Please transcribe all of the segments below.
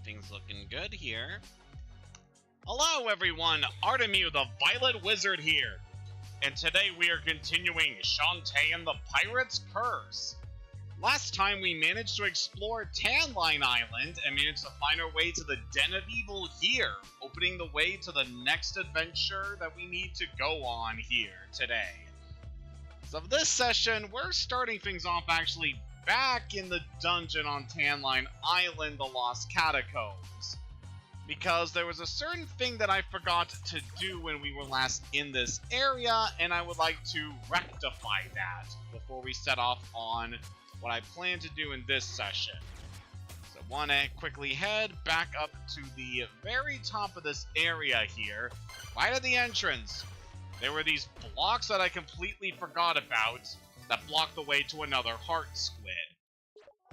Everything's looking good here. Hello everyone, Artemu the Violet Wizard here. And today we are continuing Shantae and the Pirate's Curse. Last time we managed to explore Tanline Island and managed to find our way to the Den of Evil here, opening the way to the next adventure that we need to go on here today. So for this session, we're starting things off actually back in the dungeon on Tanline Island, the Lost Catacombs. Because there was a certain thing that I forgot to do when we were last in this area, and I would like to rectify that before we set off on what I plan to do in this session. So I want to quickly head back up to the very top of this area here, right at the entrance. There were these blocks that I completely forgot about that blocked the way to another heart squid.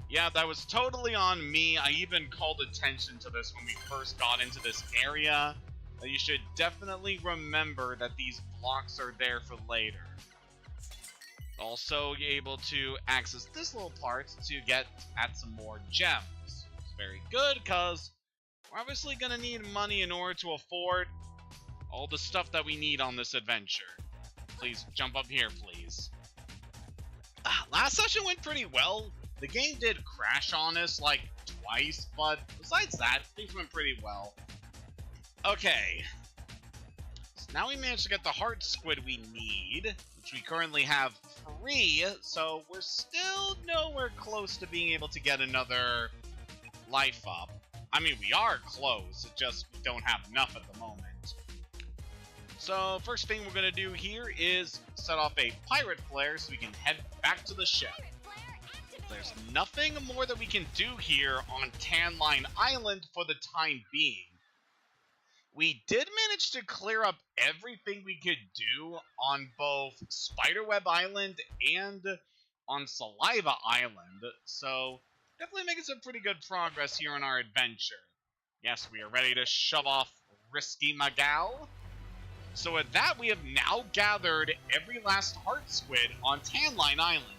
Yeah, that was totally on me. I even called attention to this when we first got into this area. That you should definitely remember that these blocks are there for later. Also, you're able to access this little part to get at some more gems. It's very good, because we're obviously going to need money in order to afford all the stuff that we need on this adventure. Please, jump up here, please. Last session went pretty well. The game did crash on us, like, twice, but besides that, things went pretty well. Okay. So now we managed to get the heart squid we need, which we currently have 3, so we're still nowhere close to being able to get another life up. I mean, we are close, it just we don't have enough at the moment. So, first thing we're going to do here is set off a pirate flare so we can head back to the ship. There's nothing more that we can do here on Tanline Island for the time being. We did manage to clear up everything we could do on both Spiderweb Island and on Saliva Island, so definitely making some pretty good progress here on our adventure. Yes, we are ready to shove off Risky Magal. So with that, we have now gathered every last heart squid on Tanline Island.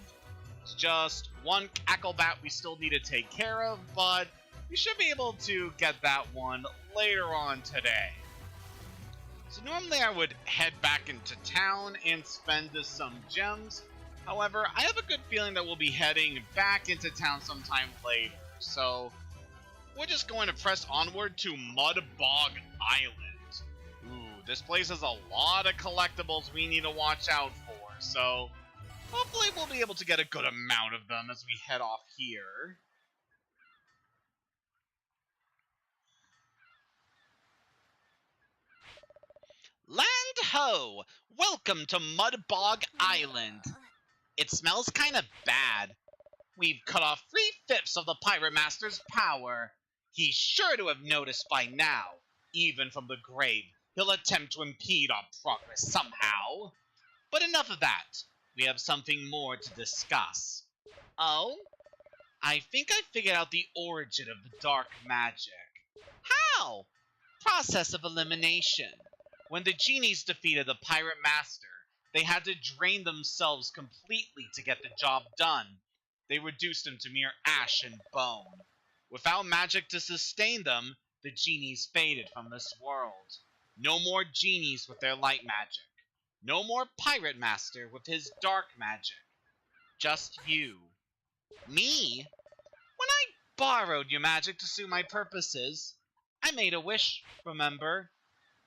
It's just one cacklebat we still need to take care of, but we should be able to get that one later on today. So normally I would head back into town and spend some gems. However, I have a good feeling that we'll be heading back into town sometime later. So we're just going to press onward to Mud Bog Island. Ooh, this place has a lot of collectibles we need to watch out for, so hopefully we'll be able to get a good amount of them as we head off here. Land ho! Welcome to Mudbog Island. It smells kinda bad. We've cut off 3/5 of the Pirate Master's power. He's sure to have noticed by now. Even from the grave, he'll attempt to impede our progress somehow. But enough of that. We have something more to discuss. Oh? I think I figured out the origin of the dark magic. How? Process of elimination. When the genies defeated the Pirate Master, they had to drain themselves completely to get the job done. They reduced him to mere ash and bone. Without magic to sustain them, the genies faded from this world. No more genies with their light magic. No more Pirate Master with his dark magic. Just you. Me? When I borrowed your magic to suit my purposes, I made a wish, remember?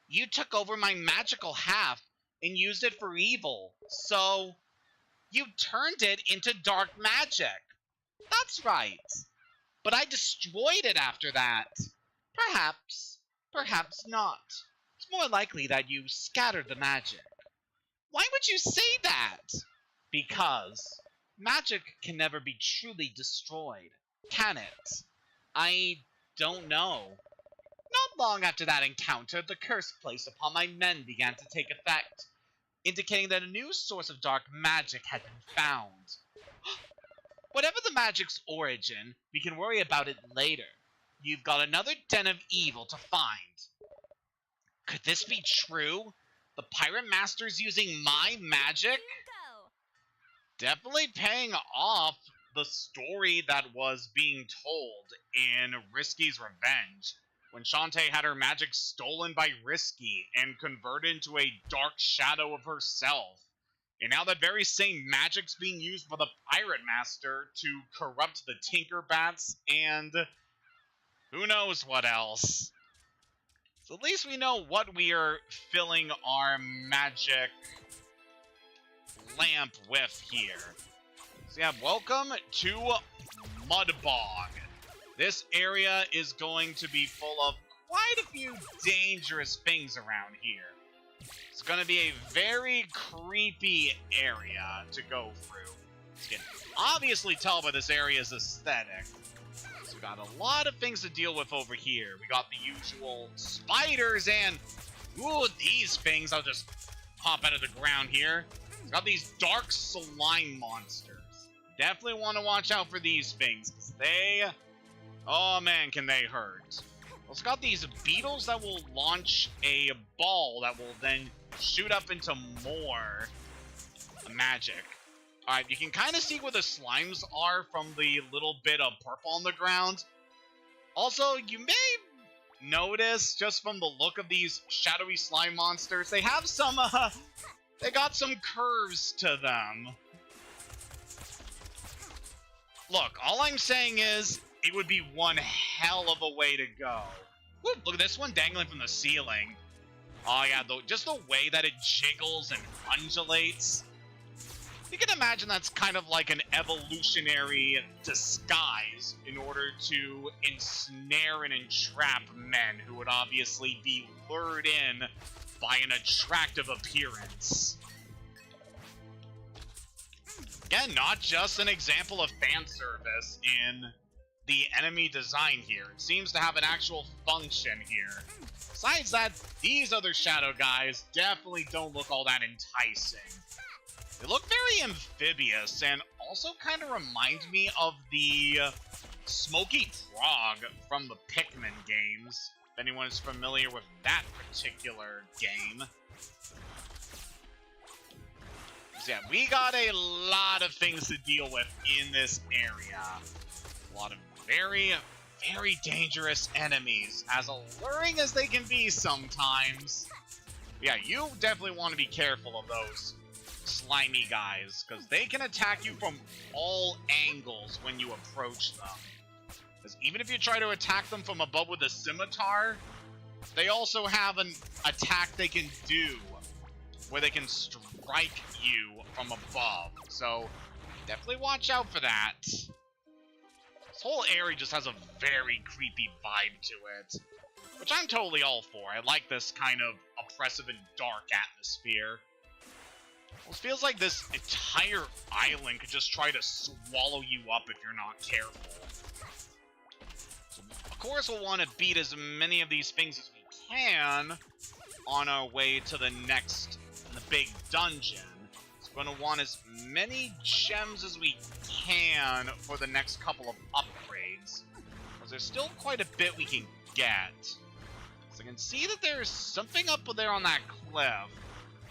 You took over my magical half and used it for evil, so you turned it into dark magic. That's right. But I destroyed it after that. Perhaps, perhaps not. It's more likely that you scattered the magic. Why would you say that? Because magic can never be truly destroyed, can it? I don't know. Not long after that encounter, the curse placed upon my men began to take effect, indicating that a new source of dark magic had been found. Whatever the magic's origin, we can worry about it later. You've got another den of evil to find. Could this be true? The Pirate Master's using my magic? Definitely paying off. the story that was being told in Risky's Revenge, when Shantae had her magic stolen by Risky and converted into a dark shadow of herself. And now that very same magic's being used by the Pirate Master to corrupt the Tinkerbats and who knows what else. So at least we know what we are filling our magic lamp with here. So yeah, welcome to Mudbog. This area is going to be full of quite a few dangerous things around here. It's going to be a very creepy area to go through. You can obviously tell by this area's aesthetic. So we got a lot of things to deal with over here. We got the usual spiders and, ooh, these things. I'll just pop out of the ground here. We got these dark slime monsters. Definitely want to watch out for these things, because they, oh man, can they hurt. Well, it's got these beetles that will launch a ball that will then shoot up into more magic. Alright, you can kind of see where the slimes are from the little bit of purple on the ground. Also, you may notice, just from the look of these shadowy slime monsters, they have some, they got some curves to them. Look, all I'm saying is, it would be one hell of a way to go. Woo, look at this one dangling from the ceiling. Oh yeah, just the way that it jiggles and undulates. You can imagine that's kind of like an evolutionary disguise in order to ensnare and entrap men who would obviously be lured in by an attractive appearance. Again, not just an example of fan service in the enemy design here. It seems to have an actual function here. Besides that, these other shadow guys definitely don't look all that enticing. They look very amphibious and also kind of remind me of the Smoky Frog from the Pikmin games, if anyone is familiar with that particular game. So yeah, we got a lot of things to deal with in this area. A lot of very, very dangerous enemies, as alluring as they can be sometimes. Yeah, you definitely want to be careful of those slimy guys, because they can attack you from all angles when you approach them. Because even if you try to attack them from above with a scimitar, they also have an attack they can do where they can strike you from above. So definitely watch out for that. This whole area just has a very creepy vibe to it, which I'm totally all for. I like this kind of oppressive and dark atmosphere. Well, it feels like this entire island could just try to swallow you up if you're not careful. So, of course, we'll want to beat as many of these things as we can on our way to the big dungeon. So we're going to want as many gems as we can for the next couple of upgrades, because there's still quite a bit we can get. So I can see that there's something up there on that cliff,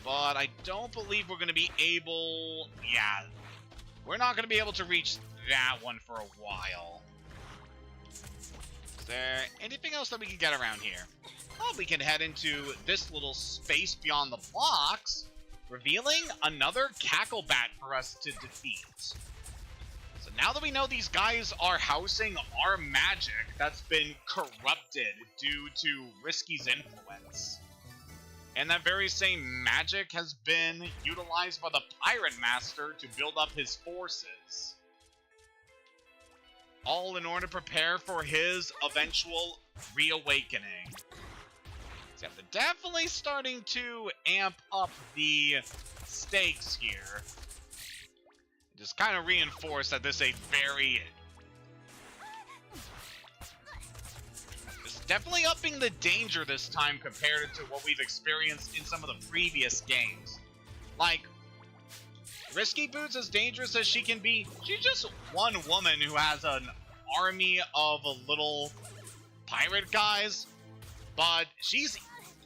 but I don't believe we're going to be able... Yeah, we're not going to be able to reach that one for a while. Is there anything else that we can get around here? Well, we can head into this little space beyond the blocks, revealing another cacklebat for us to defeat. So now that we know these guys are housing our magic that's been corrupted due to Risky's influence, and that very same magic has been utilized by the Pirate Master to build up his forces, all in order to prepare for his eventual reawakening. So yeah, they're definitely starting to amp up the stakes here. Just kind of reinforce that this is definitely upping the danger this time compared to what we've experienced in some of the previous games. Like, Risky Boots, as dangerous as she can be, she's just one woman who has an army of little pirate guys, but she's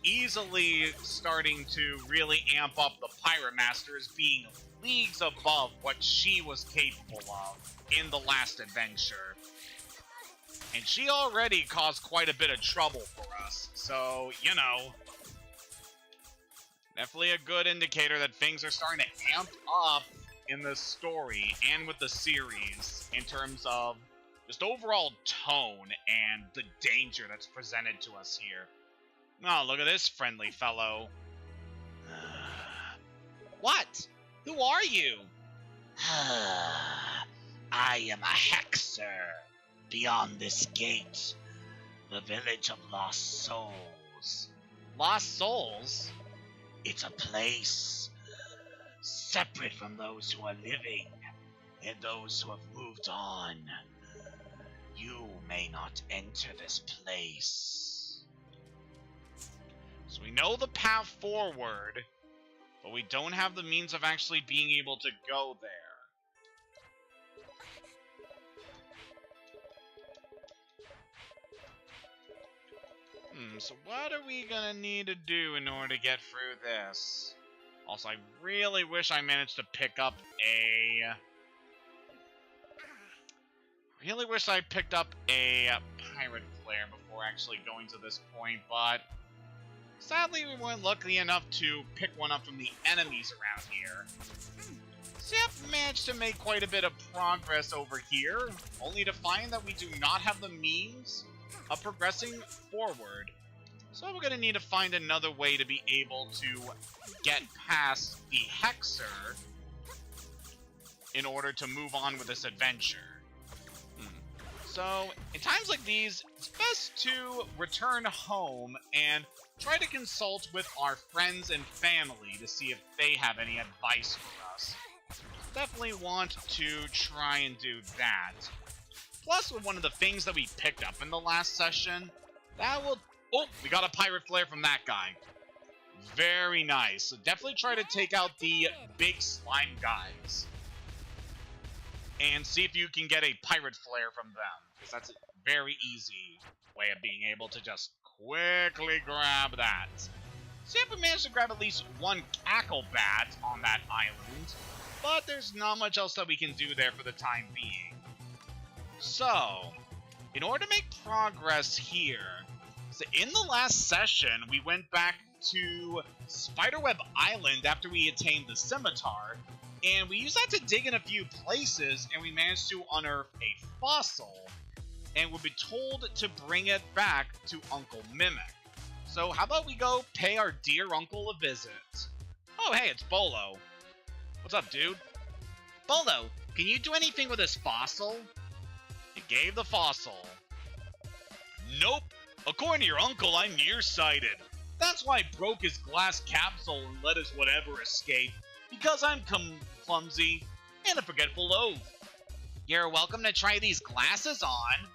easily starting to really amp up the Pirate Master as being leagues above what she was capable of in the last adventure. And she already caused quite a bit of trouble for us, so, you know, definitely a good indicator that things are starting to amp up in the story and with the series in terms of just overall tone and the danger that's presented to us here. Oh, look at this friendly fellow. What? Who are you? I am a hexer. Beyond this gate, the village of lost souls. Lost souls? It's a place separate from those who are living and those who have moved on. You may not enter this place. So we know the path forward, but we don't have the means of actually being able to go there. So what are we gonna need to do in order to get through this? Also, I really wish I managed to pick up a... Really wish I picked up a pirate flare before actually going to this point, but sadly we weren't lucky enough to pick one up from the enemies around here. So yeah, managed to make quite a bit of progress over here, only to find that we do not have the means of progressing forward. So we're going to need to find another way to be able to get past the Hexer in order to move on with this adventure. So, in times like these, it's best to return home and try to consult with our friends and family to see if they have any advice for us. Definitely want to try and do that. Plus, with one of the things that we picked up in the last session, that will... Oh, we got a pirate flare from that guy. Very nice. So definitely try to take out the big slime guys. And see if you can get a pirate flare from them. Because that's a very easy way of being able to just quickly grab that. See if we managed to grab at least one cackle bat on that island. But there's not much else that we can do there for the time being. So, in order to make progress here, so in the last session, we went back to Spiderweb Island after we attained the scimitar, and we used that to dig in a few places, and we managed to unearth a fossil, and we'll be told to bring it back to Uncle Mimic. So how about we go pay our dear uncle a visit? Oh, hey, it's Bolo. What's up, dude? Bolo, can you do anything with this fossil? It gave the fossil. Nope. According to your uncle, I'm nearsighted. That's why I broke his glass capsule and let his whatever escape. Because I'm clumsy and a forgetful oaf. You're welcome to try these glasses on.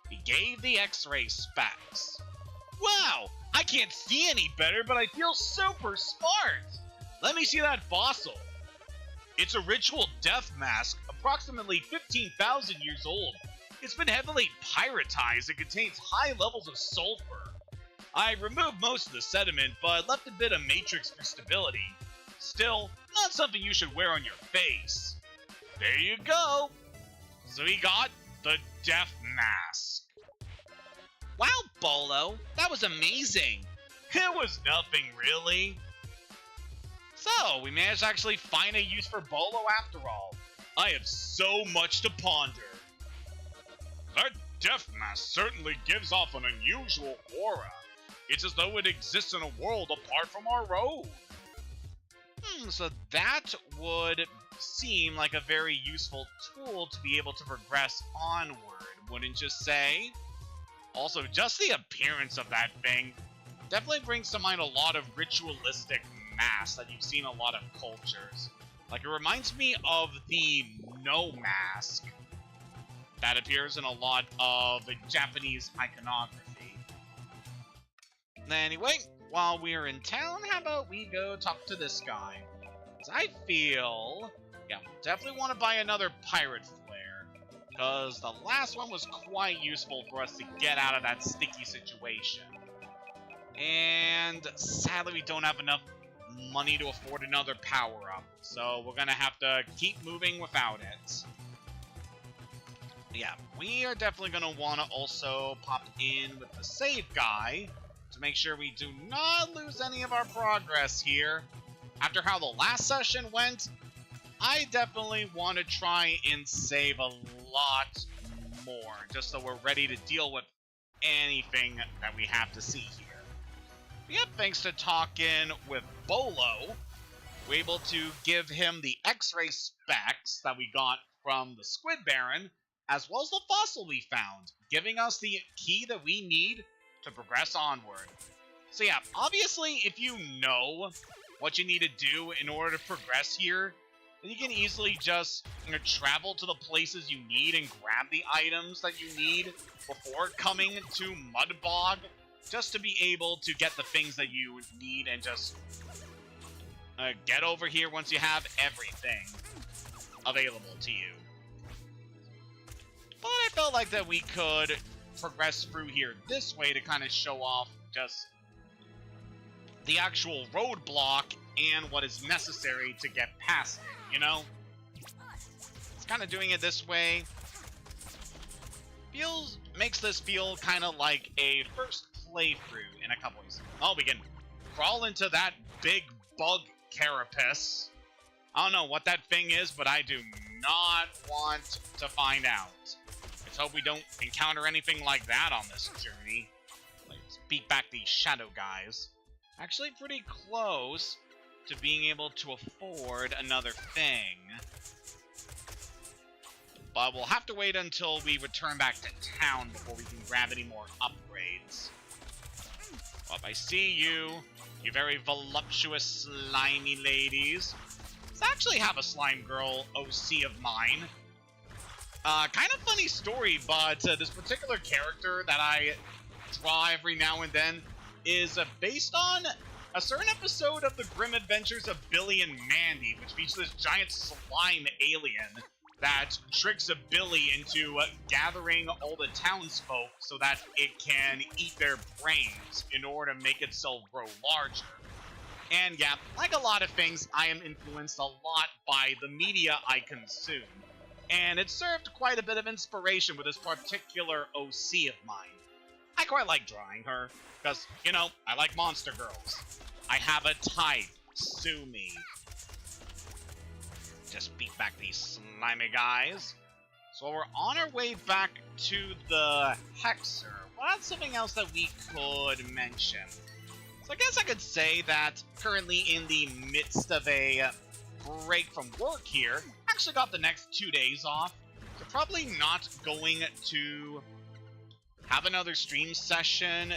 He gave the X-ray specs. Wow, I can't see any better, but I feel super smart. Let me see that fossil. It's a ritual death mask, approximately 15,000 years old. It's been heavily pyritized and contains high levels of sulfur. I removed most of the sediment, but left a bit of matrix for stability. Still, not something you should wear on your face. There you go. So he got the death mask. Wow, Bolo, that was amazing. It was nothing, really. So, we managed to actually find a use for Bolo after all. I have so much to ponder. That death mask certainly gives off an unusual aura. It's as though it exists in a world apart from our own. So that would seem like a very useful tool to be able to progress onward, wouldn't you say? Also, just the appearance of that thing definitely brings to mind a lot of ritualistic masks that you've seen in a lot of cultures. Like, it reminds me of the No mask that appears in a lot of Japanese iconography. Anyway, while we're in town, how about we go talk to this guy? 'Cause I feel, yeah, definitely want to buy another pirate flare, because the last one was quite useful for us to get out of that sticky situation. And and sadly we don't have enough money to afford another power-up, so we're gonna have to keep moving without it. Yeah, we are definitely gonna want to also pop in with the save guy to make sure we do not lose any of our progress here. After how the last session went, I definitely want to try and save a lot more, just so we're ready to deal with anything that we have to see here. Yep, thanks to talking with Bolo, we're able to give him the X-ray specs that we got from the Squid Baron, as well as the fossil we found, giving us the key that we need to progress onward. So yeah, obviously, if you know what you need to do in order to progress here, then you can easily just travel to the places you need and grab the items that you need before coming to Mudbog, just to be able to get the things that you need and just get over here once you have everything available to you. But I felt like that we could progress through here this way to kind of show off just the actual roadblock and what is necessary to get past it, you know? It's kind of doing it this way makes this feel kind of like a first playthrough in a couple ways. Oh, we can crawl into that big bug carapace. I don't know what that thing is, but I do not want to find out. Let's hope we don't encounter anything like that on this journey. Let's beat back these shadow guys. Actually pretty close to being able to afford another thing. But we'll have to wait until we return back to town before we can grab any more upgrades. Well, I see you, you very voluptuous, slimy ladies. I actually have a slime girl OC of mine. Kind of funny story, but this particular character that I draw every now and then is based on a certain episode of the Grim Adventures of Billy and Mandy, which features this giant slime alien that tricks a Billy into gathering all the townsfolk so that it can eat their brains in order to make itself grow larger. And yeah, like a lot of things, I am influenced a lot by the media I consume. And it served quite a bit of inspiration with this particular OC of mine. I quite like drawing her, because, you know, I like monster girls. I have a type. Sue me. Just beat back these slimy guys. So we're on our way back to the Hexer. Well, that's something else that we could mention. So I guess I could say that currently in the midst of a break from work here, actually got the next 2 days off. So probably not going to have another stream session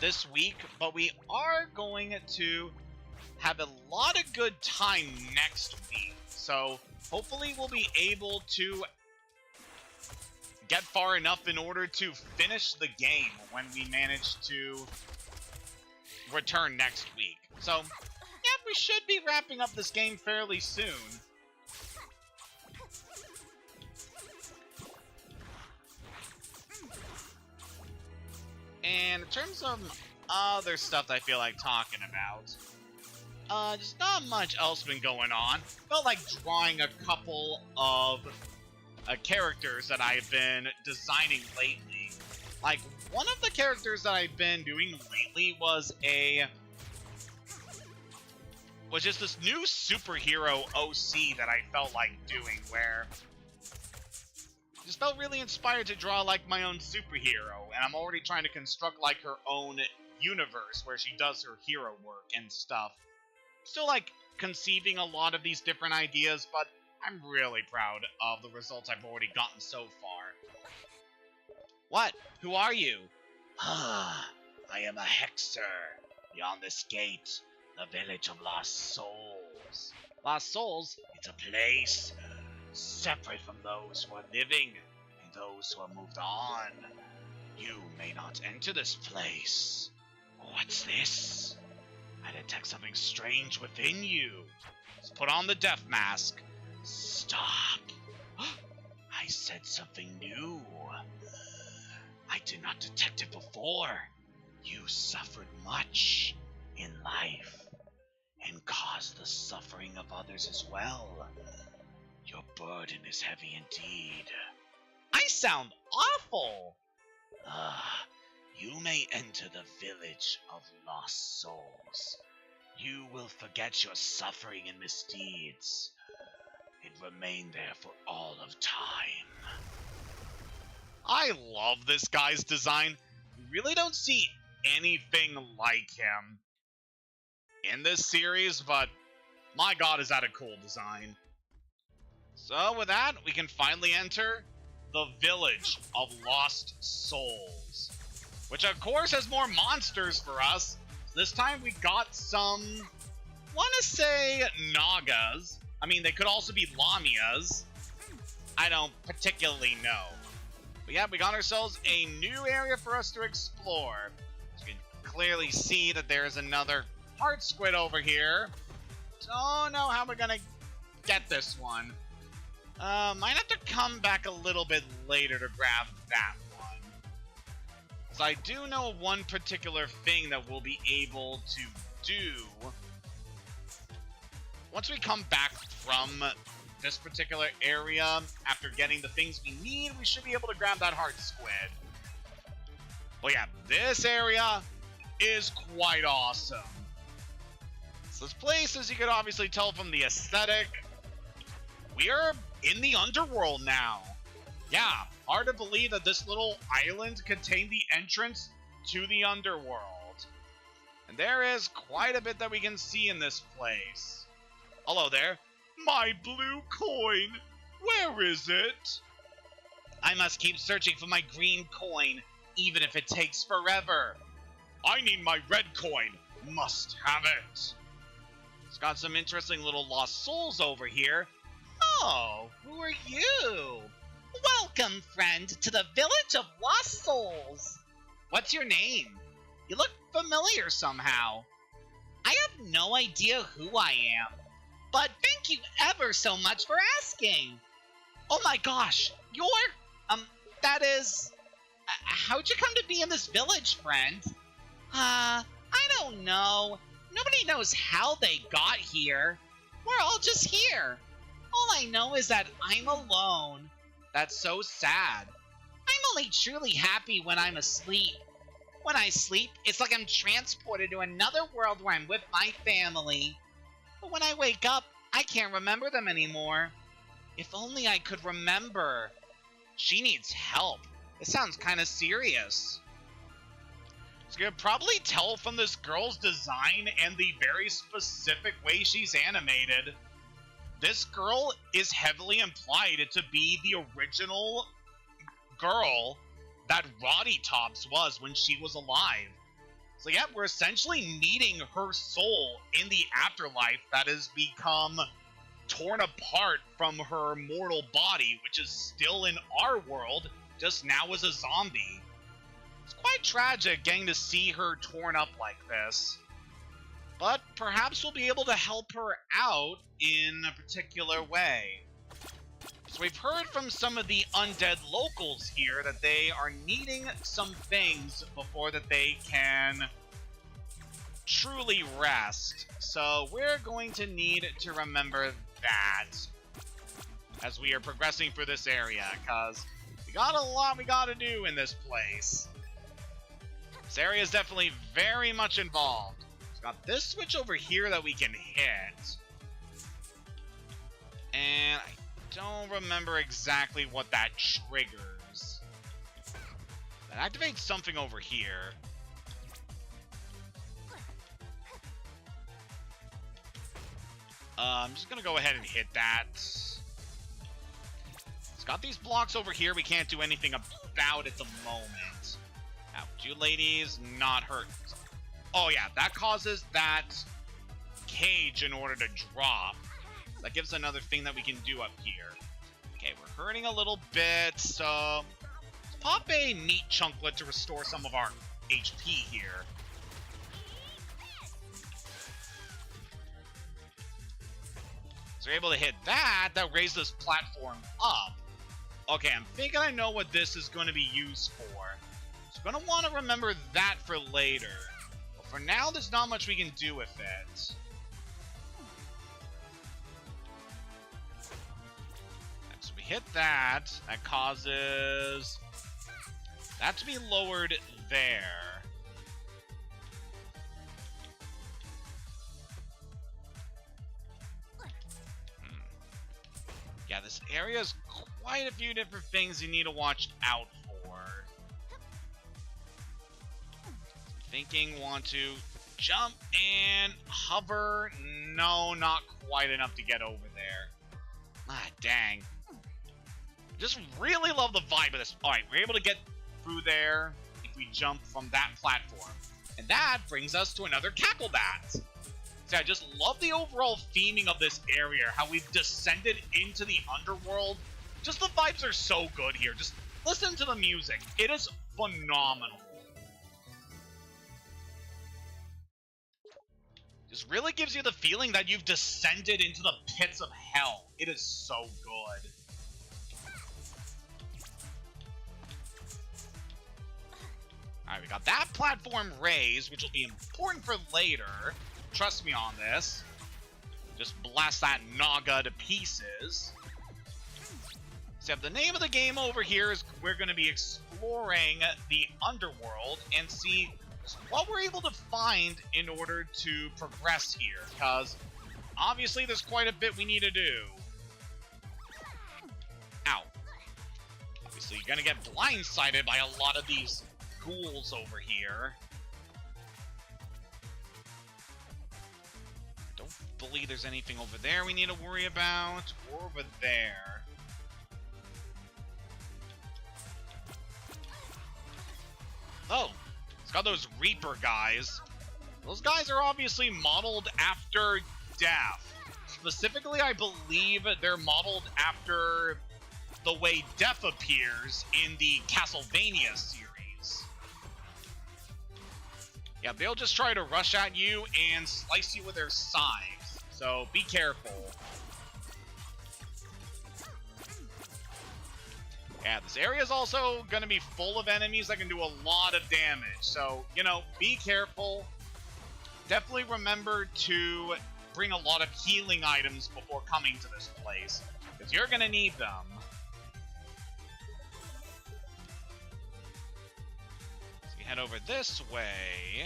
this week, but we are going to have a lot of good time next week. So hopefully we'll be able to get far enough in order to finish the game when we manage to return next week. So yeah, we should be wrapping up this game fairly soon. And in terms of other stuff that I feel like talking about, just not much else been going on. Felt like drawing a couple of characters that I've been designing lately. Like, one of the characters that I've been doing lately was just this new superhero OC that I felt like doing, where I just felt really inspired to draw like my own superhero, and I'm already trying to construct like her own universe where she does her hero work and stuff. Still like conceiving a lot of these different ideas, but I'm really proud of the results I've already gotten so far. What? Who are you? I am a hexer. Beyond this gate, the village of Lost Souls. Lost Souls? It's a place separate from those who are living and those who have moved on. You may not enter this place. What's this? I detect something strange within you. Let's put on the death mask. Stop. I said something new. I did not detect it before. You suffered much in life and caused the suffering of others as well. Your burden is heavy indeed. I sound awful! You may enter the village of lost souls. You will forget your suffering and misdeeds and remain there for all of time. I love this guy's design. You really don't see anything like him in this series, but my god, is that a cool design. So with that, we can finally enter the Village of Lost Souls, which of course has more monsters for us. This time we got some, want to say Nagas. I mean, they could also be Lamias. I don't particularly know. But yeah, we got ourselves a new area for us to explore. You can clearly see that there's another heart squid over here. Don't know how we're gonna get this one. Might have to come back a little bit later to grab that one. So I do know one particular thing that we'll be able to do. Once we come back from this particular area, after getting the things we need, we should be able to grab that heart squid. Well, yeah, this area is quite awesome. So this place, as you could obviously tell from the aesthetic, we are in the underworld now. Yeah, hard to believe that this little island contained the entrance to the underworld. And there is quite a bit that we can see in this place. Hello there. My blue coin. Where is it? I must keep searching for my green coin, even if it takes forever. I need my red coin. Must have it. It's got some interesting little lost souls over here. Oh, who are you? Welcome, friend, to the Village of Lost Souls. What's your name? You look familiar somehow. I have no idea who I am, but thank you ever so much for asking. Oh my gosh, that is... how'd you come to be in this village, friend? I don't know. Nobody knows how they got here. We're all just here. All I know is that I'm alone. That's so sad. I'm only truly happy when I'm asleep. When I sleep, it's like I'm transported to another world where I'm with my family. But when I wake up, I can't remember them anymore. If only I could remember. She needs help. It sounds kind of serious. So you can probably tell from this girl's design and the very specific way she's animated. This girl is heavily implied to be the original girl that Roddy Tops was when she was alive. So yeah, we're essentially meeting her soul in the afterlife that has become torn apart from her mortal body, which is still in our world, just now as a zombie. It's quite tragic getting to see her torn up like this. But perhaps we'll be able to help her out in a particular way. So we've heard from some of the undead locals here that they are needing some things before that they can truly rest. So we're going to need to remember that as we are progressing through this area, because we got a lot we gotta do in this place. This area is definitely very much involved. Got this switch over here that we can hit. And I don't remember exactly what that triggers. That activates something over here. I'm just gonna go ahead and hit that. It's got these blocks over here we can't do anything about at the moment. Now, you ladies not hurt. Oh yeah, that causes that cage in order to drop. That gives another thing that we can do up here. Okay, we're hurting a little bit, so let's pop a meat chunklet to restore some of our HP here. So we're able to hit that raised this platform up. Okay, I'm thinking I know what this is going to be used for. So we're gonna want to remember that for later. But for now, there's not much we can do with it. And so we hit that. That causes that to be lowered there. Yeah, this area has quite a few different things you need to watch out for. Thinking, want to jump and hover. No, not quite enough to get over there. Ah, dang. Just really love the vibe of this. Alright, we're able to get through there if we jump from that platform. And that brings us to another cackle bat. See, I just love the overall theming of this area, how we've descended into the underworld. Just the vibes are so good here. Just listen to the music. It is phenomenal. Just really gives you the feeling that you've descended into the pits of hell. It is so good. Alright, we got that platform raised, which will be important for later. Trust me on this. Just blast that Naga to pieces. So the name of the game over here is we're going to be exploring the underworld and see what we're able to find in order to progress here. Because obviously there's quite a bit we need to do. Ow. Obviously you're going to get blindsided by a lot of these ghouls over here. Don't believe there's anything over there we need to worry about, or over there. Oh, it's got those Reaper guys. Those guys are obviously modeled after Death. Specifically, I believe they're modeled after the way Death appears in the Castlevania series. Yeah, they'll just try to rush at you and slice you with their scythes, so be careful. Yeah, this area is also going to be full of enemies that can do a lot of damage, so, you know, be careful. Definitely remember to bring a lot of healing items before coming to this place, because you're going to need them. Head over this way.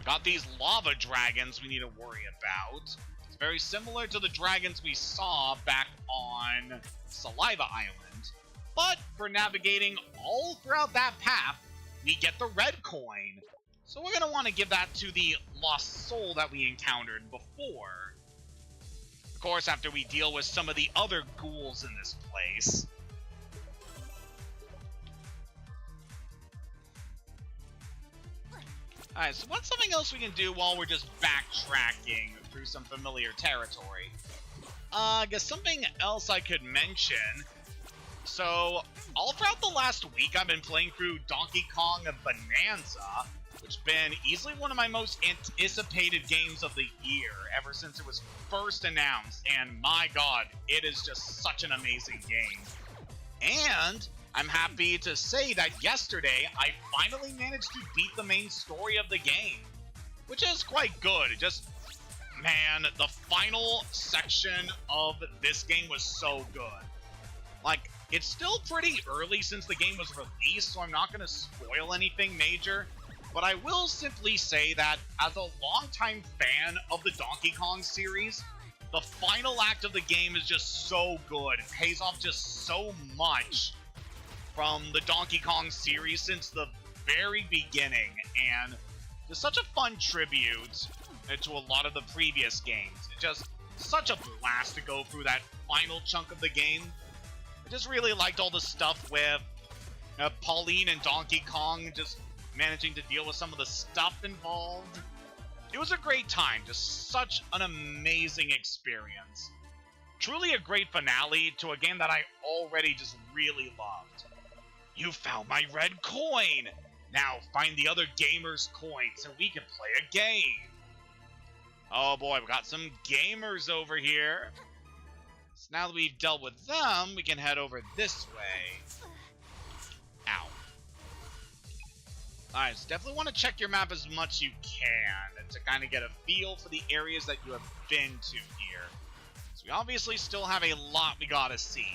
Got these lava dragons we need to worry about. It's very similar to the dragons we saw back on Saliva Island. But for navigating all throughout that path, we get the red coin. So we're going to want to give that to the lost soul that we encountered before. Of course, after we deal with some of the other ghouls in this place. Alright, so what's something else we can do while we're just backtracking through some familiar territory? I guess something else I could mention. So, all throughout the last week, I've been playing through Donkey Kong Bonanza, which has been easily one of my most anticipated games of the year ever since it was first announced, and my god, it is just such an amazing game. And I'm happy to say that yesterday, I finally managed to beat the main story of the game, which is quite good. It just, man, the final section of this game was so good. Like, it's still pretty early since the game was released, so I'm not going to spoil anything major, but I will simply say that as a longtime fan of the Donkey Kong series, the final act of the game is just so good. It pays off just so much from the Donkey Kong series since the very beginning, and just such a fun tribute to a lot of the previous games. It's just such a blast to go through that final chunk of the game. I just really liked all the stuff with Pauline and Donkey Kong just managing to deal with some of the stuff involved. It was a great time, just such an amazing experience. Truly a great finale to a game that I already just really loved. You found my red coin! Now find the other gamers' coins so we can play a game! Oh boy, we got some gamers over here. So now that we've dealt with them, we can head over this way. Ow. Alright, so definitely want to check your map as much you can to kind of get a feel for the areas that you have been to here. So we obviously still have a lot we gotta see.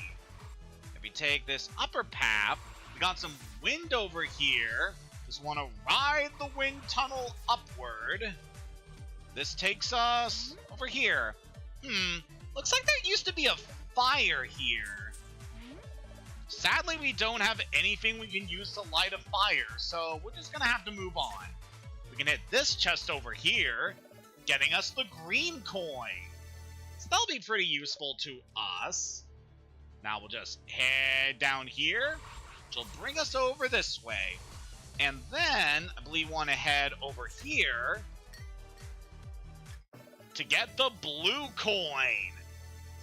If we take this upper path, we got some wind over here. Just want to ride the wind tunnel upward. This takes us over here. Looks like there used to be a fire here. Sadly, we don't have anything we can use to light a fire, so we're just gonna have to move on. We can hit this chest over here, getting us the green coin. So that'll be pretty useful to us. Now we'll just head down here, which will bring us over this way. And then, I believe we want to head over here to get the blue coin.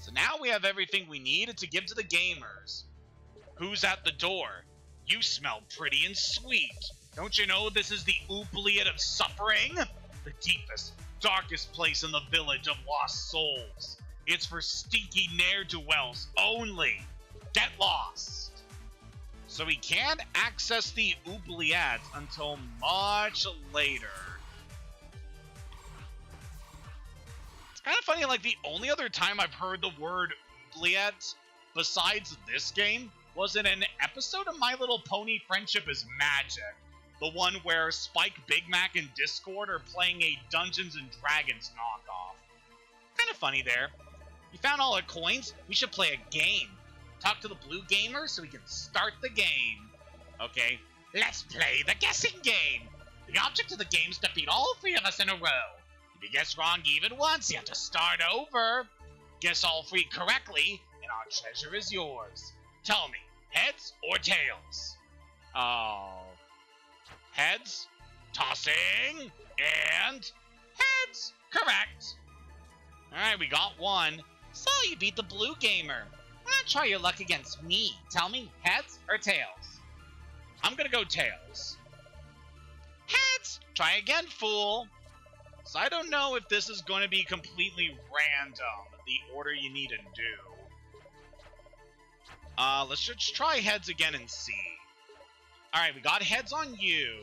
So now we have everything we need to give to the gamers. Who's at the door? You smell pretty and sweet. Don't you know this is the oubliette of suffering? The deepest, darkest place in the village of lost souls. It's for stinky ne'er-do-wells only. Get lost. So we can't access the oubliette until much later. It's kind of funny, like the only other time I've heard the word oubliette besides this game was in an episode of My Little Pony Friendship is Magic. The one where Spike, Big Mac, and Discord are playing a Dungeons and Dragons knockoff. Kind of funny there. You found all our coins? We should play a game. Talk to the blue gamer so we can start the game. Okay, let's play the guessing game. The object of the game is to beat all three of us in a row. If you guess wrong even once, you have to start over. Guess all three correctly, and our treasure is yours. Tell me, heads or tails? Oh. Heads. Tossing. And heads. Correct. Alright, we got one. So you beat the blue gamer. Why not try your luck against me? Tell me, heads or tails? I'm gonna go tails. Heads. Try again, fool. So I don't know if this is going to be completely random, the order you need to do. Let's just try heads again and see. Alright, we got heads on you.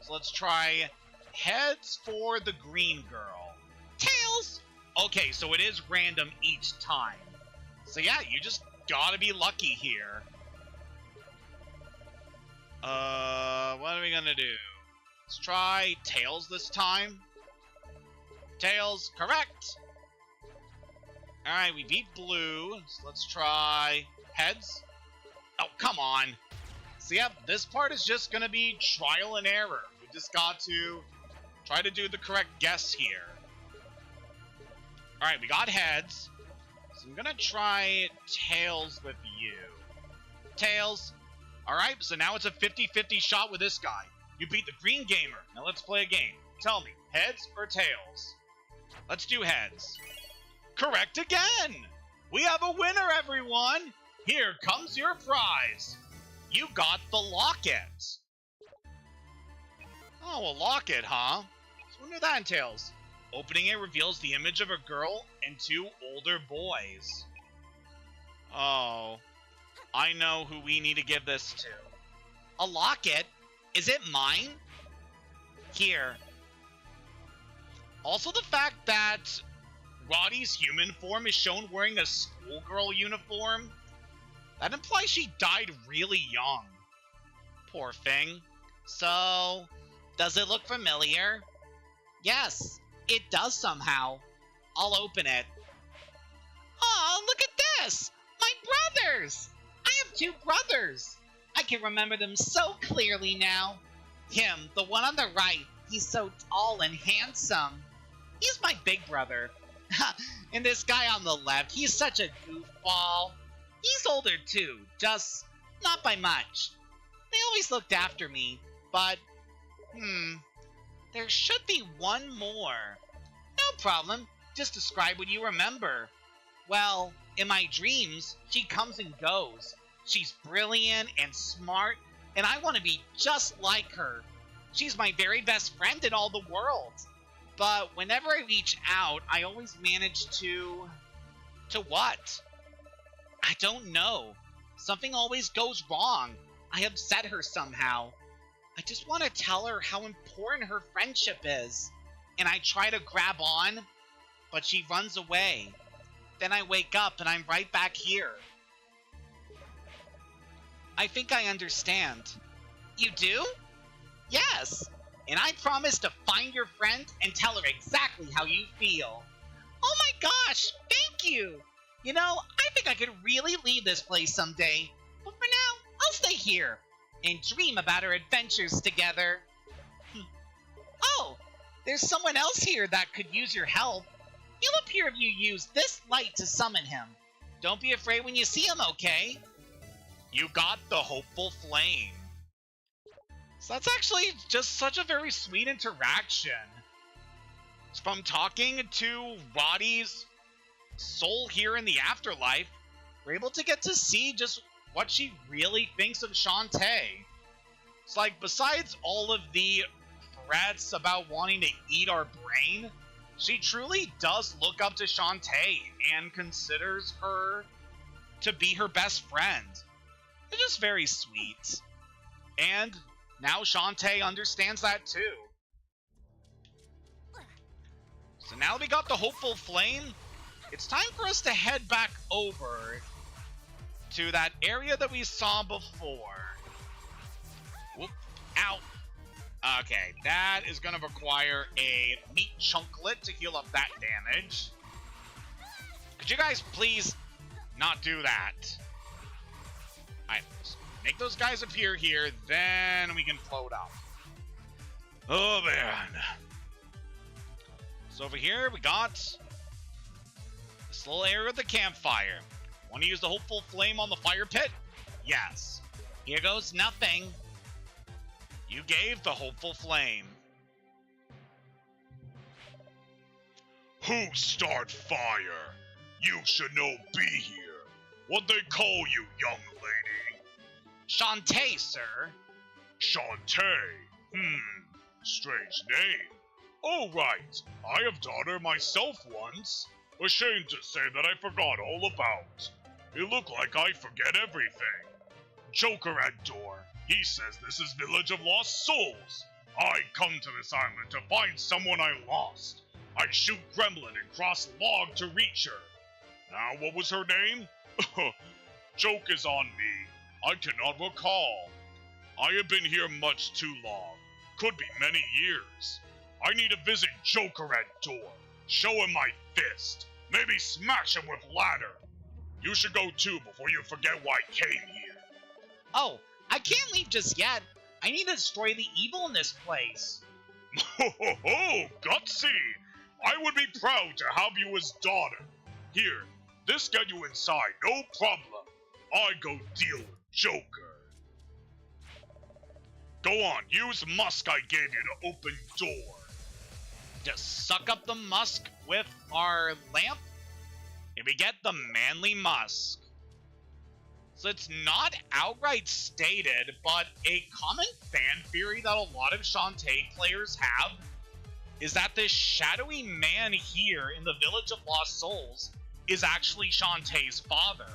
So let's try heads for the green girl. Tails! Okay, so it is random each time. So yeah, you just gotta be lucky here. What are we gonna do? Let's try tails this time. Tails, correct! Alright, we beat blue. So let's try heads. Oh, come on. So yeah, this part is just gonna be trial and error. We just got to try to do the correct guess here. Alright, we got heads. So I'm gonna try tails with you. Tails. Alright, so now it's a 50-50 shot with this guy. You beat the green gamer. Now let's play a game. Tell me, heads or tails? Let's do heads. Correct again! We have a winner, everyone! Here comes your prize. You got the locket. Oh, a locket, huh? So what that entails? Opening it reveals the image of a girl and two older boys. Oh, I know who we need to give this to. A locket? Is it mine? Here. Also the fact that Roddy's human form is shown wearing a schoolgirl uniform, that implies she died really young. Poor thing. So, does it look familiar? Yes, it does somehow. I'll open it. Oh, look at this! My brothers! I have two brothers! I can remember them so clearly now. Him, the one on the right, he's so tall and handsome. He's my big brother. And this guy on the left, he's such a goofball. He's older too, just not by much. They always looked after me, but, there should be one more. No problem, just describe what you remember. Well, in my dreams, she comes and goes. She's brilliant and smart, and I want to be just like her. She's my very best friend in all the world. But whenever I reach out, I always manage to... To what? I don't know. Something always goes wrong. I upset her somehow. I just want to tell her how important her friendship is. And I try to grab on, but she runs away. Then I wake up and I'm right back here. I think I understand. You do? Yes. And I promise to find your friend and tell her exactly how you feel. Oh my gosh, thank you. You know, I think I could really leave this place someday. But for now, I'll stay here and dream about our adventures together. Oh, there's someone else here that could use your help. He'll appear if you use this light to summon him. Don't be afraid when you see him, okay? You got the hopeful flame. So that's actually just such a very sweet interaction. From talking to Roddy's soul here in the afterlife, we're able to get to see just what she really thinks of Shantae. It's like, besides all of the threats about wanting to eat our brain, she truly does look up to Shantae and considers her to be her best friend. It's just very sweet. And now Shantae understands that too. So now that we got the hopeful flame, it's time for us to head back over to that area that we saw before. Whoop. Ow. Okay, that is going to require a meat chunklet to heal up that damage. Could you guys please not do that? Alright, make those guys appear here, then we can float out. Oh, man. So over here, we got this little area with the campfire. Want to use the hopeful flame on the fire pit? Yes. Here goes nothing. You gave the hopeful flame. Who start fire? You should know be here. What they call you, young lady? Shantae, sir. Shantae. Strange name. Oh, right. I have daughter myself once. Ashamed to say that I forgot all about. It look like I forget everything. Joker at door. He says this is Village of Lost Souls. I come to this island to find someone I lost. I shoot gremlin and cross log to reach her. Now, what was her name? Joke is on me. I cannot recall. I have been here much too long. Could be many years. I need to visit Joker at door. Show him my fist. Maybe smash him with ladder. You should go too before you forget why I came here. Oh, I can't leave just yet. I need to destroy the evil in this place. Ho ho ho, gutsy! I would be proud to have you as daughter. Here, this get you inside, no problem. I go deal with Joker. Go on, use musk I gave you to open door. Just suck up the musk with our lamp, and we get the manly musk. So it's not outright stated, but a common fan theory that a lot of Shantae players have is that this shadowy man here in the Village of Lost Souls is actually Shantae's father.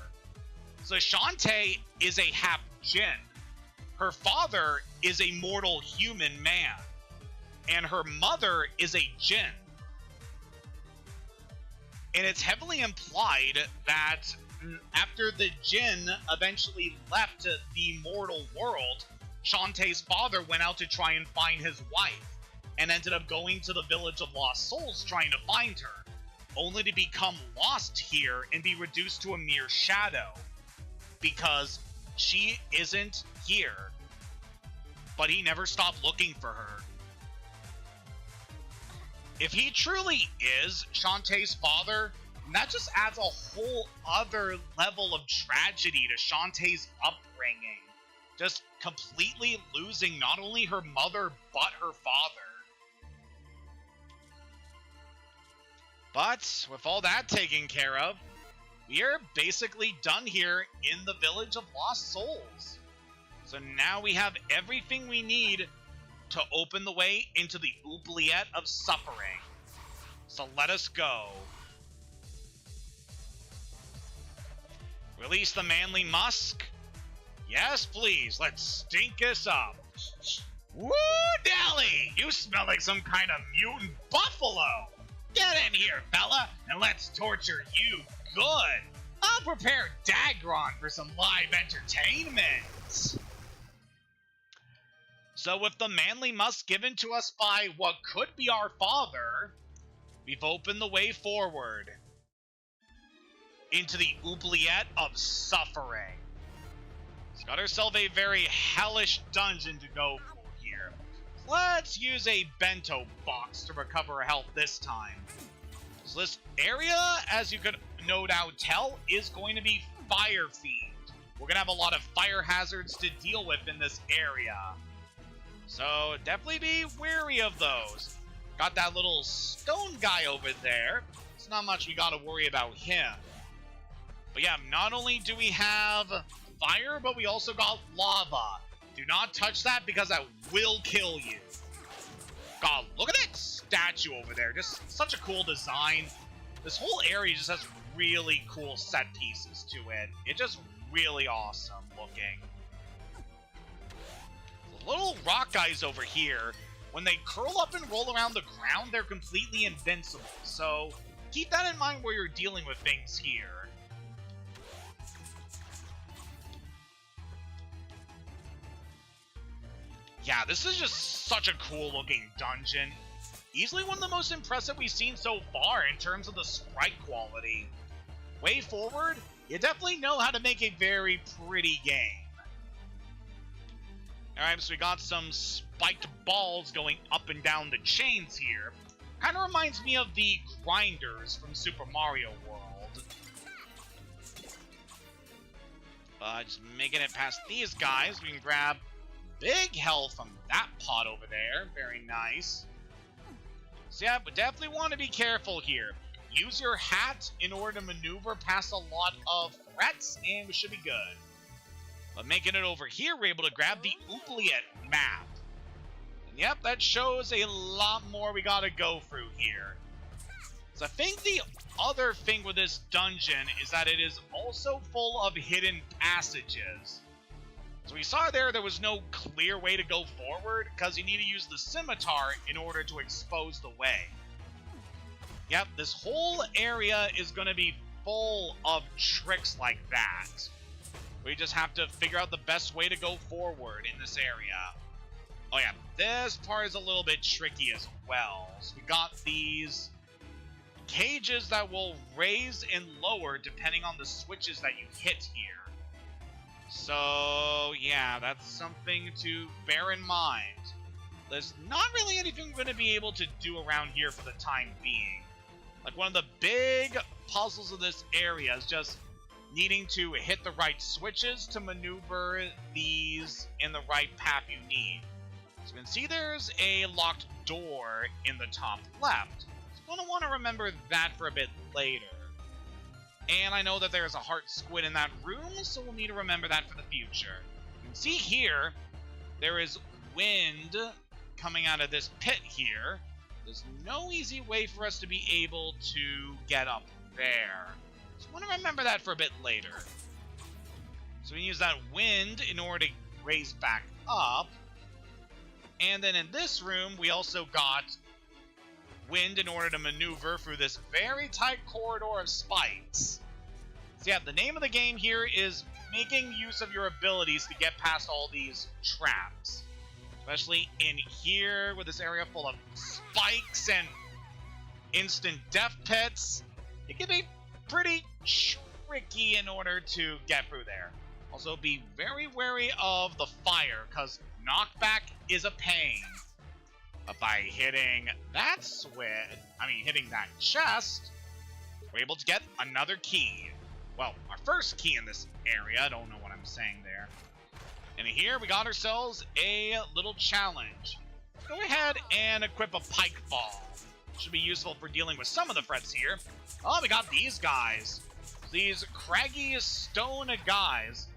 So Shantae is a half-djinn. Her father is a mortal human man, and her mother is a djinn. And it's heavily implied that after the djinn eventually left the mortal world, Shantae's father went out to try and find his wife, and ended up going to the Village of Lost Souls trying to find her, only to become lost here and be reduced to a mere shadow, because she isn't here. But he never stopped looking for her. If he truly is Shantae's father, that just adds a whole other level of tragedy to Shantae's upbringing. Just completely losing not only her mother, but her father. But with all that taken care of, we are basically done here in the Village of Lost Souls. So now we have everything we need to open the way into the oubliette of suffering. So let us go. Release the manly musk. Yes, please. Let's stink this up. Woo, Dally! You smell like some kind of mutant buffalo! Get in here, fella, and let's torture you good! I'll prepare Dagron for some live entertainment! So with the manly musk given to us by what could be our father, we've opened the way forward into the oubliette of suffering. She's got herself a very hellish dungeon to go for here. Let's use a bento box to recover our health this time. So this area, as you could no doubt tell, is going to be fire themed. We're going to have a lot of fire hazards to deal with in this area. So definitely be wary of those. Got that little stone guy over there. It's not much we got to worry about him. But yeah, not only do we have fire, but we also got lava. Do not touch that because that will kill you. God, look at that statue over there. Just such a cool design. This whole area just has really cool set pieces to it. It's just really awesome looking. The little rock guys over here, when they curl up and roll around the ground, they're completely invincible. So keep that in mind where you're dealing with things here. Yeah, this is just such a cool looking dungeon. Easily one of the most impressive we've seen so far in terms of the sprite quality. Way forward, you definitely know how to make a very pretty game. Alright, so we got some spiked balls going up and down the chains here. Kind of reminds me of the grinders from Super Mario World. Just making it past these guys, we can grab big health from that pot over there. Very nice. So yeah, but definitely want to be careful here. Use your hat in order to maneuver past a lot of threats, and we should be good. But making it over here, we're able to grab the oubliette map. And yep, that shows a lot more we gotta go through here. So I think the other thing with this dungeon is that it is also full of hidden passages. So we saw there was no clear way to go forward because you need to use the scimitar in order to expose the way. Yep, this whole area is going to be full of tricks like that. We just have to figure out the best way to go forward in this area. Oh yeah, this part is a little bit tricky as well. So we got these cages that will raise and lower depending on the switches that you hit here. So, yeah, that's something to bear in mind. There's not really anything we're going to be able to do around here for the time being. Like, one of the big puzzles of this area is just needing to hit the right switches to maneuver these in the right path you need. So you can see there's a locked door in the top left. So you're going to want to remember that for a bit later. And I know that there's a heart squid in that room, so we'll need to remember that for the future. You can see here, there is wind coming out of this pit here. There's no easy way for us to be able to get up there. So I want to remember that for a bit later. So we use that wind in order to raise back up. And then in this room, we also got wind in order to maneuver through this very tight corridor of spikes. So yeah, the name of the game here is making use of your abilities to get past all these traps. Especially in here with this area full of spikes and instant death pits. It can be pretty tricky in order to get through there. Also be very wary of the fire, because knockback is a pain. But by hitting that hitting that chest, we're able to get another key. Well, our first key in this area. I don't know what I'm saying there. And here we got ourselves a little challenge. Let's go ahead and equip a pike ball. Should be useful for dealing with some of the threats here. Oh, we got these guys. These craggy stone guys.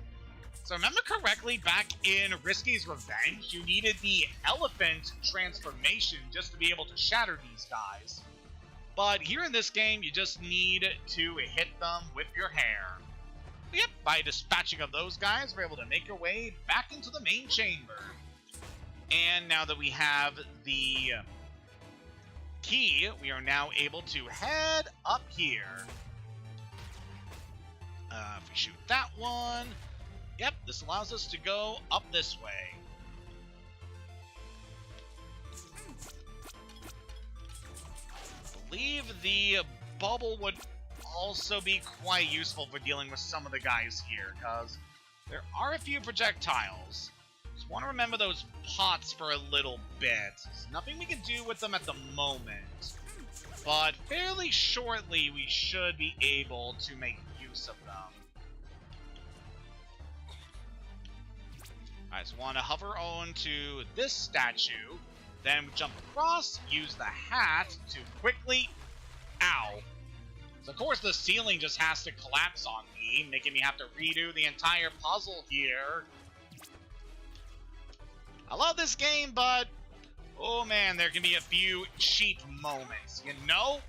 So remember correctly, back in Risky's Revenge, you needed the elephant transformation just to be able to shatter these guys. But here in this game, you just need to hit them with your hair. Yep, by dispatching of those guys, we're able to make our way back into the main chamber. And now that we have the key, we are now able to head up here. If we shoot that one, yep, this allows us to go up this way. I believe the bubble would also be quite useful for dealing with some of the guys here, because there are a few projectiles. Just want to remember those pots for a little bit. There's nothing we can do with them at the moment, but fairly shortly we should be able to make use of them. I just want to hover on to this statue, then jump across, use the hat to quickly... Ow. So of course the ceiling just has to collapse on me, making me have to redo the entire puzzle here. I love this game, but oh man, there can be a few cheap moments, you know?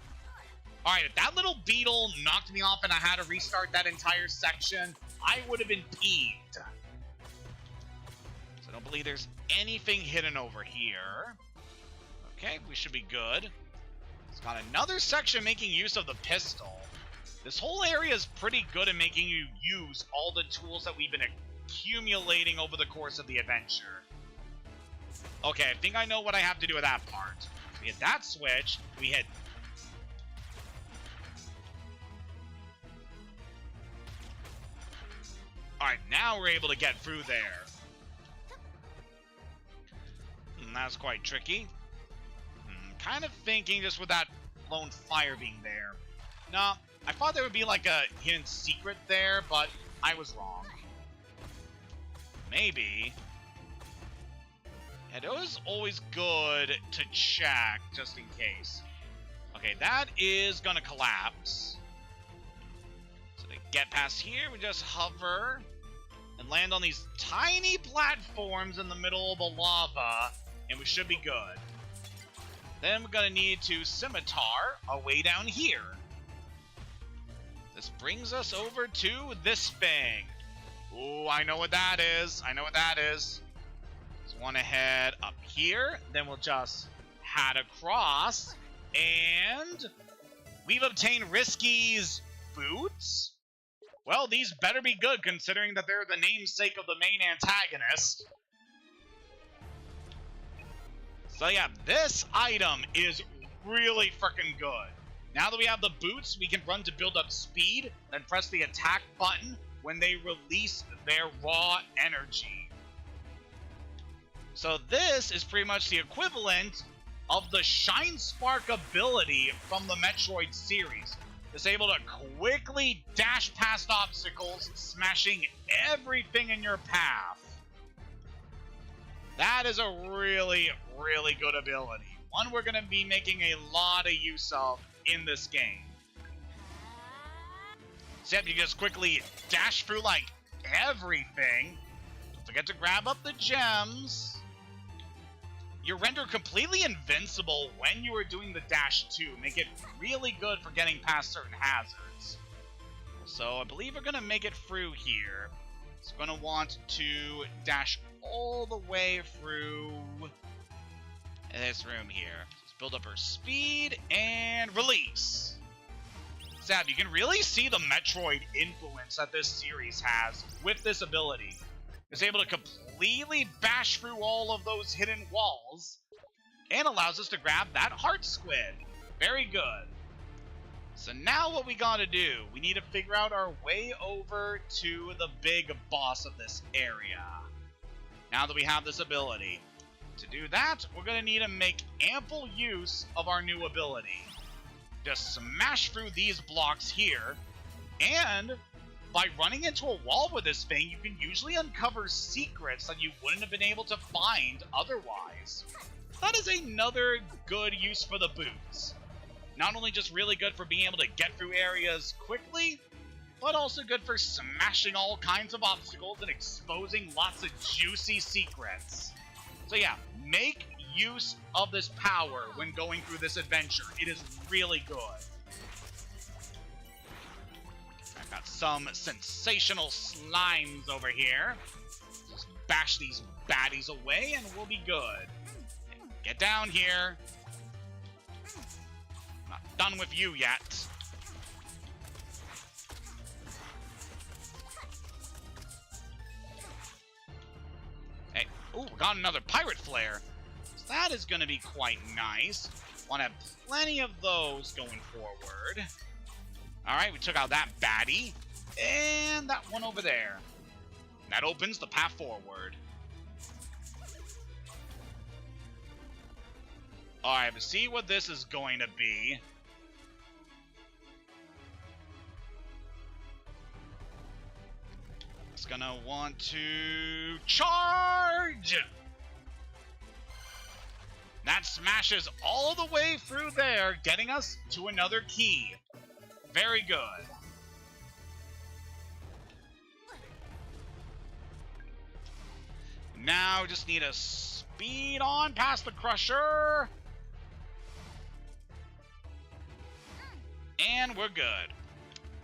Alright, if that little beetle knocked me off and I had to restart that entire section, I would have been peeved. So I don't believe there's anything hidden over here. Okay, we should be good. It's got another section making use of the pistol. This whole area is pretty good at making you use all the tools that we've been accumulating over the course of the adventure. Okay, I think I know what I have to do with that part. We hit that switch, we hit... Alright, now we're able to get through there. And that's quite tricky. Kind of thinking just with that lone fire being there. No, I thought there would be like a hidden secret there, but I was wrong. Maybe. It was always good to check, just in case. Okay, that is gonna collapse. So to get past here, we just hover and land on these tiny platforms in the middle of the lava, and we should be good. Then we're gonna need to scimitar our way down here. This brings us over to this thing. Ooh, I know what that is. I know what that is. Just want to head up here. Then we'll just head across. And we've obtained Risky's boots. Well, these better be good considering that they're the namesake of the main antagonist. So yeah, this item is really freaking good. Now that we have the boots, we can run to build up speed, then press the attack button when they release their raw energy. So this is pretty much the equivalent of the Shine Spark ability from the Metroid series. It's able to quickly dash past obstacles, smashing everything in your path. That is a really, really good ability. One we're going to be making a lot of use of in this game. Except you just quickly dash through like everything. Don't forget to grab up the gems. You're rendered completely invincible when you are doing the dash too. Make it really good for getting past certain hazards. So I believe we're going to make it through here. It's going to want to dash all the way through this room here. Let's build up our speed and release. Sad, you can really see the Metroid influence that this series has with this ability. It's able to completely bash through all of those hidden walls and allows us to grab that heart squid. Very good. So now what we gotta do, we need to figure out our way over to the big boss of this area. Now that we have this ability. To do that, we're going to need to make ample use of our new ability. Just smash through these blocks here, and by running into a wall with this thing, you can usually uncover secrets that you wouldn't have been able to find otherwise. That is another good use for the boots. Not only just really good for being able to get through areas quickly, but also good for smashing all kinds of obstacles and exposing lots of juicy secrets. So yeah, make use of this power when going through this adventure. It is really good. Got some sensational slimes over here. Just bash these baddies away and we'll be good. Get down here. Not done with you yet. Hey, ooh, we got another pirate flare. So that is going to be quite nice. Want to have plenty of those going forward. Alright, we took out that baddie. And that one over there. That opens the path forward. Alright, let's see what this is going to be. It's gonna want to charge! That smashes all the way through there, getting us to another key. Very good. Now we just need to speed on past the crusher. And we're good.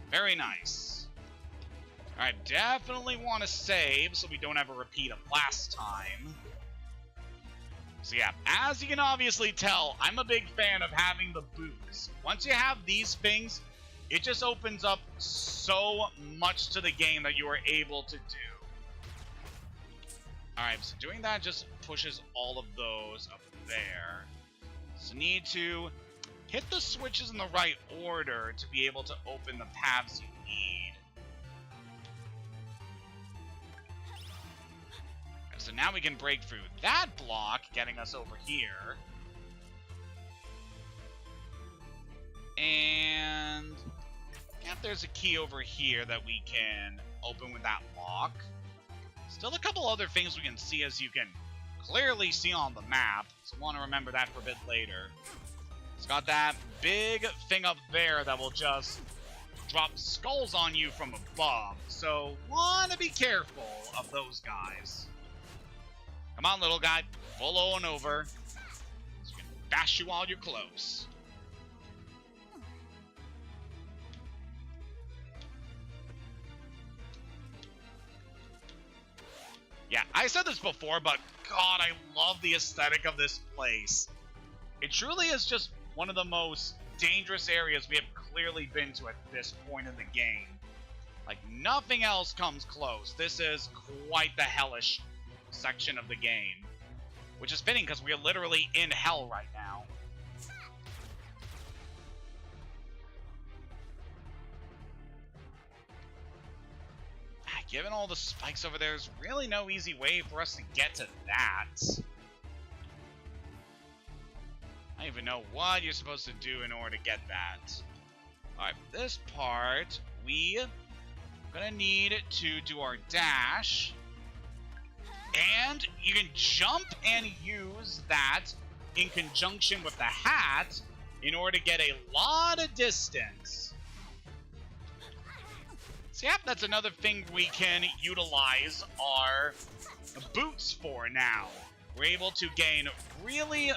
Very nice. Alright, definitely want to save so we don't have a repeat of last time. So yeah, as you can obviously tell, I'm a big fan of having the boots. Once you have these things, it just opens up so much to the game that you are able to do. Alright, so doing that just pushes all of those up there. So need to hit the switches in the right order to be able to open the paths you need. So now we can break through that block, getting us over here. And yep, there's a key over here that we can open with that lock. Still a couple other things we can see, as you can clearly see on the map, so want to remember that for a bit later. It's got that big thing up there that will just drop skulls on you from above, so want to be careful of those guys. Come on, little guy, full on over, so you can bash you while you're close. Yeah, I said this before, but God, I love the aesthetic of this place. It truly is just one of the most dangerous areas we have clearly been to at this point in the game. Like, nothing else comes close. This is quite the hellish section of the game. Which is fitting, because we are literally in hell right now. Given all the spikes over there, there's really no easy way for us to get to that. I don't even know what you're supposed to do in order to get that. Alright, this part, we're gonna need to do our dash. And you can jump and use that in conjunction with the hat in order to get a lot of distance. So yep, that's another thing we can utilize our boots for now. We're able to gain really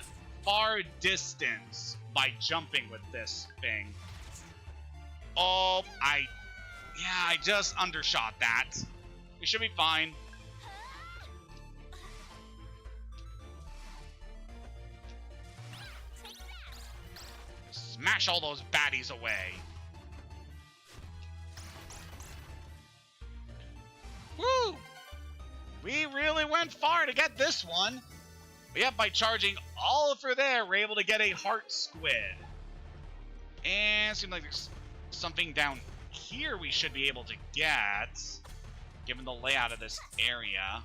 far distance by jumping with this thing. Oh, I just undershot that. We should be fine. Smash all those baddies away. Woo! We really went far to get this one. But yeah, by charging all through there, we're able to get a heart squid. And it seems like there's something down here we should be able to get, given the layout of this area.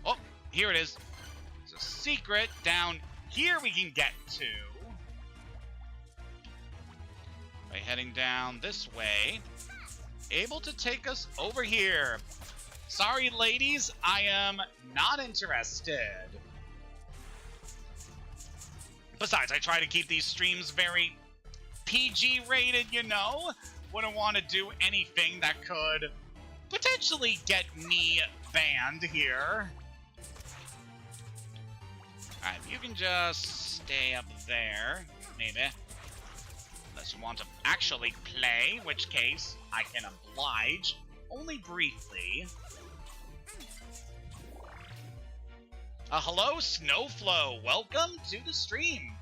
Oh, here it is. There's a secret down here we can get to. By heading down this way, able to take us over here. Sorry, ladies, I am not interested. Besides, I try to keep these streams very PG rated, you know? Wouldn't want to do anything that could potentially get me banned here. Alright, you can just stay up there, maybe. Unless you want to actually play, in which case I can oblige, only briefly. Hello, Snowflow. Welcome to the stream.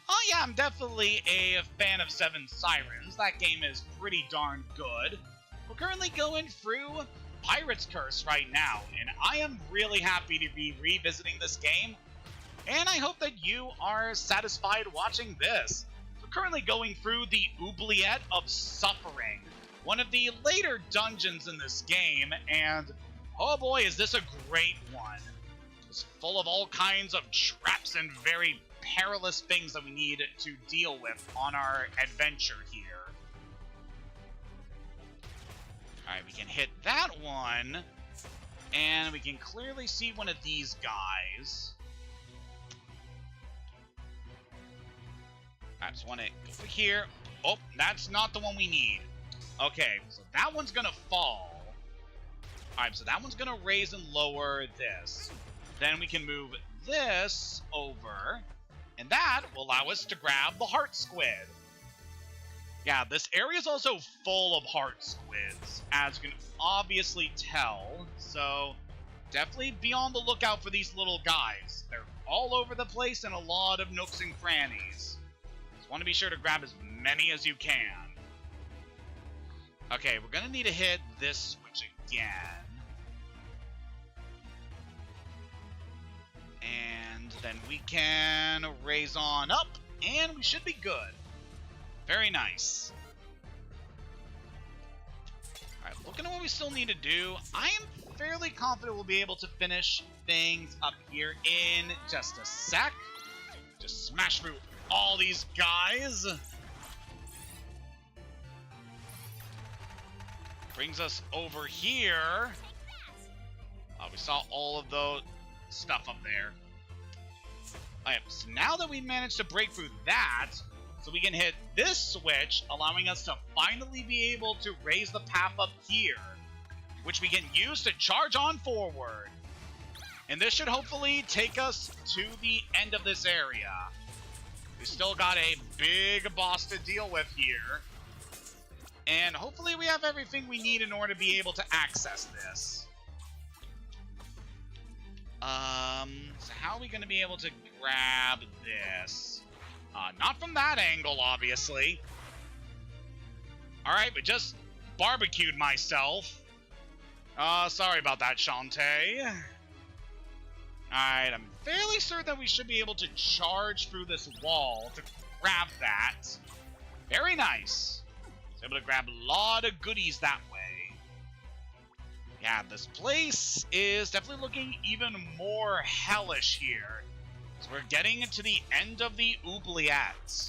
Oh yeah, I'm definitely a fan of Seven Sirens. That game is pretty darn good. We're currently going through Pirate's Curse right now, and I am really happy to be revisiting this game. And I hope that you are satisfied watching this. We're currently going through the Oubliette of Suffering, one of the later dungeons in this game, and oh boy, is this a great one. It's full of all kinds of traps and very perilous things that we need to deal with on our adventure here. Alright, we can hit that one, and we can clearly see one of these guys. I just want to go over here. Oh, that's not the one we need. Okay, so that one's gonna fall. Alright, so that one's gonna raise and lower this. Then we can move this over, and that will allow us to grab the heart squid. Yeah, this area is also full of heart squids, as you can obviously tell, so definitely be on the lookout for these little guys. They're all over the place in a lot of nooks and crannies. Just want to be sure to grab as many as you can. Okay, we're going to need to hit this switch again. And then we can raise on up, and we should be good. Very nice. Alright, looking at what we still need to do, I am fairly confident we'll be able to finish things up here in just a sec. Just smash through all these guys. Brings us over here. We saw all of the stuff up there. Alright, so now that we managed to break through that, so we can hit this switch, allowing us to finally be able to raise the path up here, which we can use to charge on forward. And this should hopefully take us to the end of this area. We still got a big boss to deal with here. And hopefully we have everything we need in order to be able to access this. So how are we going to be able to grab this? Not from that angle, obviously. Alright, but just barbecued myself. Sorry about that, Shantae. Alright, I'm fairly certain that we should be able to charge through this wall to grab that. Very nice. Was able to grab a lot of goodies that way. Yeah, this place is definitely looking even more hellish here. So we're getting to the end of the Oubliette.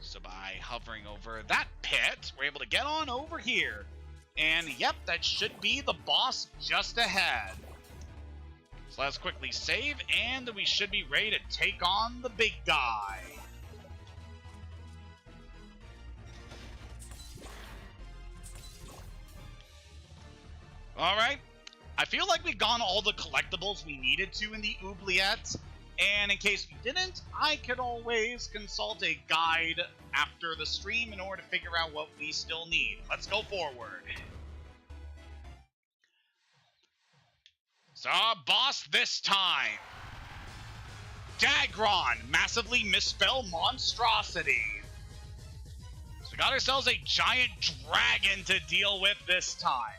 So by hovering over that pit, we're able to get on over here. And yep, that should be the boss just ahead. So let's quickly save, and we should be ready to take on the big guy. Alright, I feel like we've gotten all the collectibles we needed to in the Oubliette, and in case we didn't, I could always consult a guide after the stream in order to figure out what we still need. Let's go forward. So our boss this time. Dagron, massively misspelled monstrosity. So we got ourselves a giant dragon to deal with this time.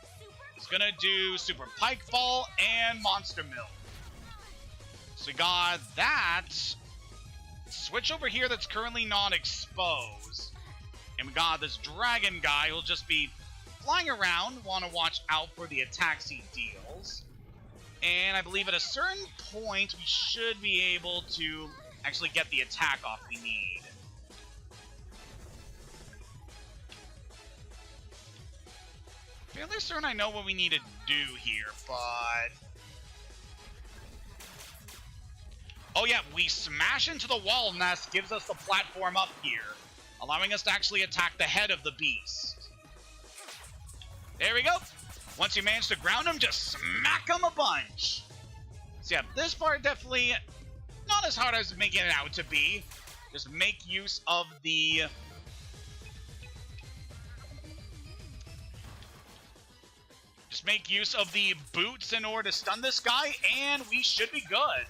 It's gonna do Super Pike Ball and Monster Milk. So we got that. Switch over here that's currently not exposed. And we got this dragon guy who'll just be flying around. Want to watch out for the attacks he deals. And I believe at a certain point we should be able to actually get the attack off we need. Fairly certain I know what we need to do here, but... Oh yeah, we smash into the wall and that gives us the platform up here, allowing us to actually attack the head of the beast. There we go. Once you manage to ground him, just smack him a bunch. So yeah, this part definitely Not as hard as making it out to be. Just make use of the... Just make use of the boots in order to stun this guy, and we should be good.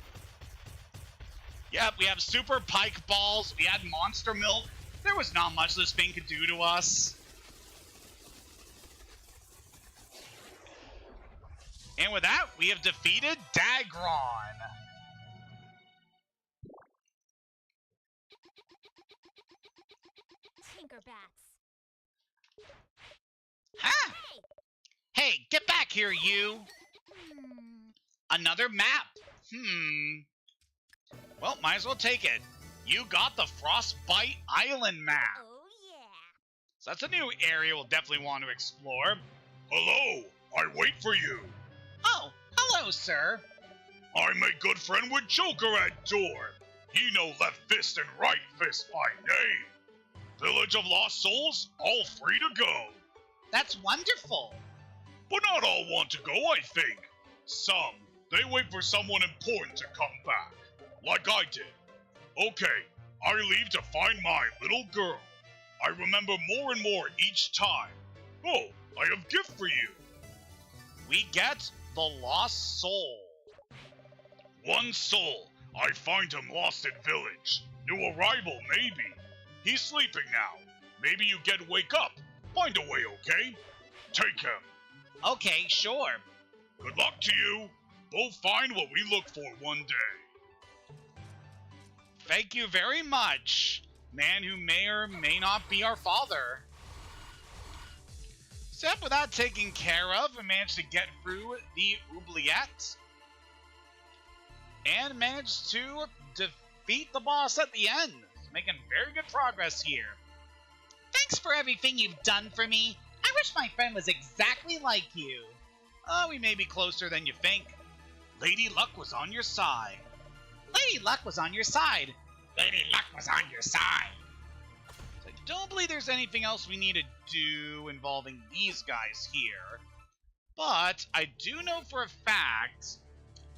Yep, we have super pike balls, we had monster milk. There was not much this thing could do to us. And with that, we have defeated Dagron. Tinkerbats. Huh? Hey, get back here, you! Another map. Well, might as well take it. You got the Frostbite Island map. Oh, yeah. So that's a new area we'll definitely want to explore. Hello, I wait for you. Oh, hello, sir. I'm a good friend with Joker at door. He know left fist and right fist by name. Village of Lost Souls, all free to go. That's wonderful. But not all want to go, I think. Some, they wait for someone important to come back, like I did. Okay, I leave to find my little girl. I remember more and more each time. Oh, I have gift for you. We get the Lost Soul. One soul. I find him lost in village. New arrival, maybe. He's sleeping now. Maybe you get wake up. Find a way, okay? Take him. Okay, sure. Good luck to you. Both find what we look for one day. Thank you very much, man who may or may not be our father. Except with that taken care of, we managed to get through the oubliette. And managed to defeat the boss at the end. Making very good progress here. Thanks for everything you've done for me. I wish my friend was exactly like you. We may be closer than you think. Lady Luck was on your side. Lady Luck was on your side. Lady Luck was on your side. So I don't believe there's anything else we need to do involving these guys here. But I do know for a fact,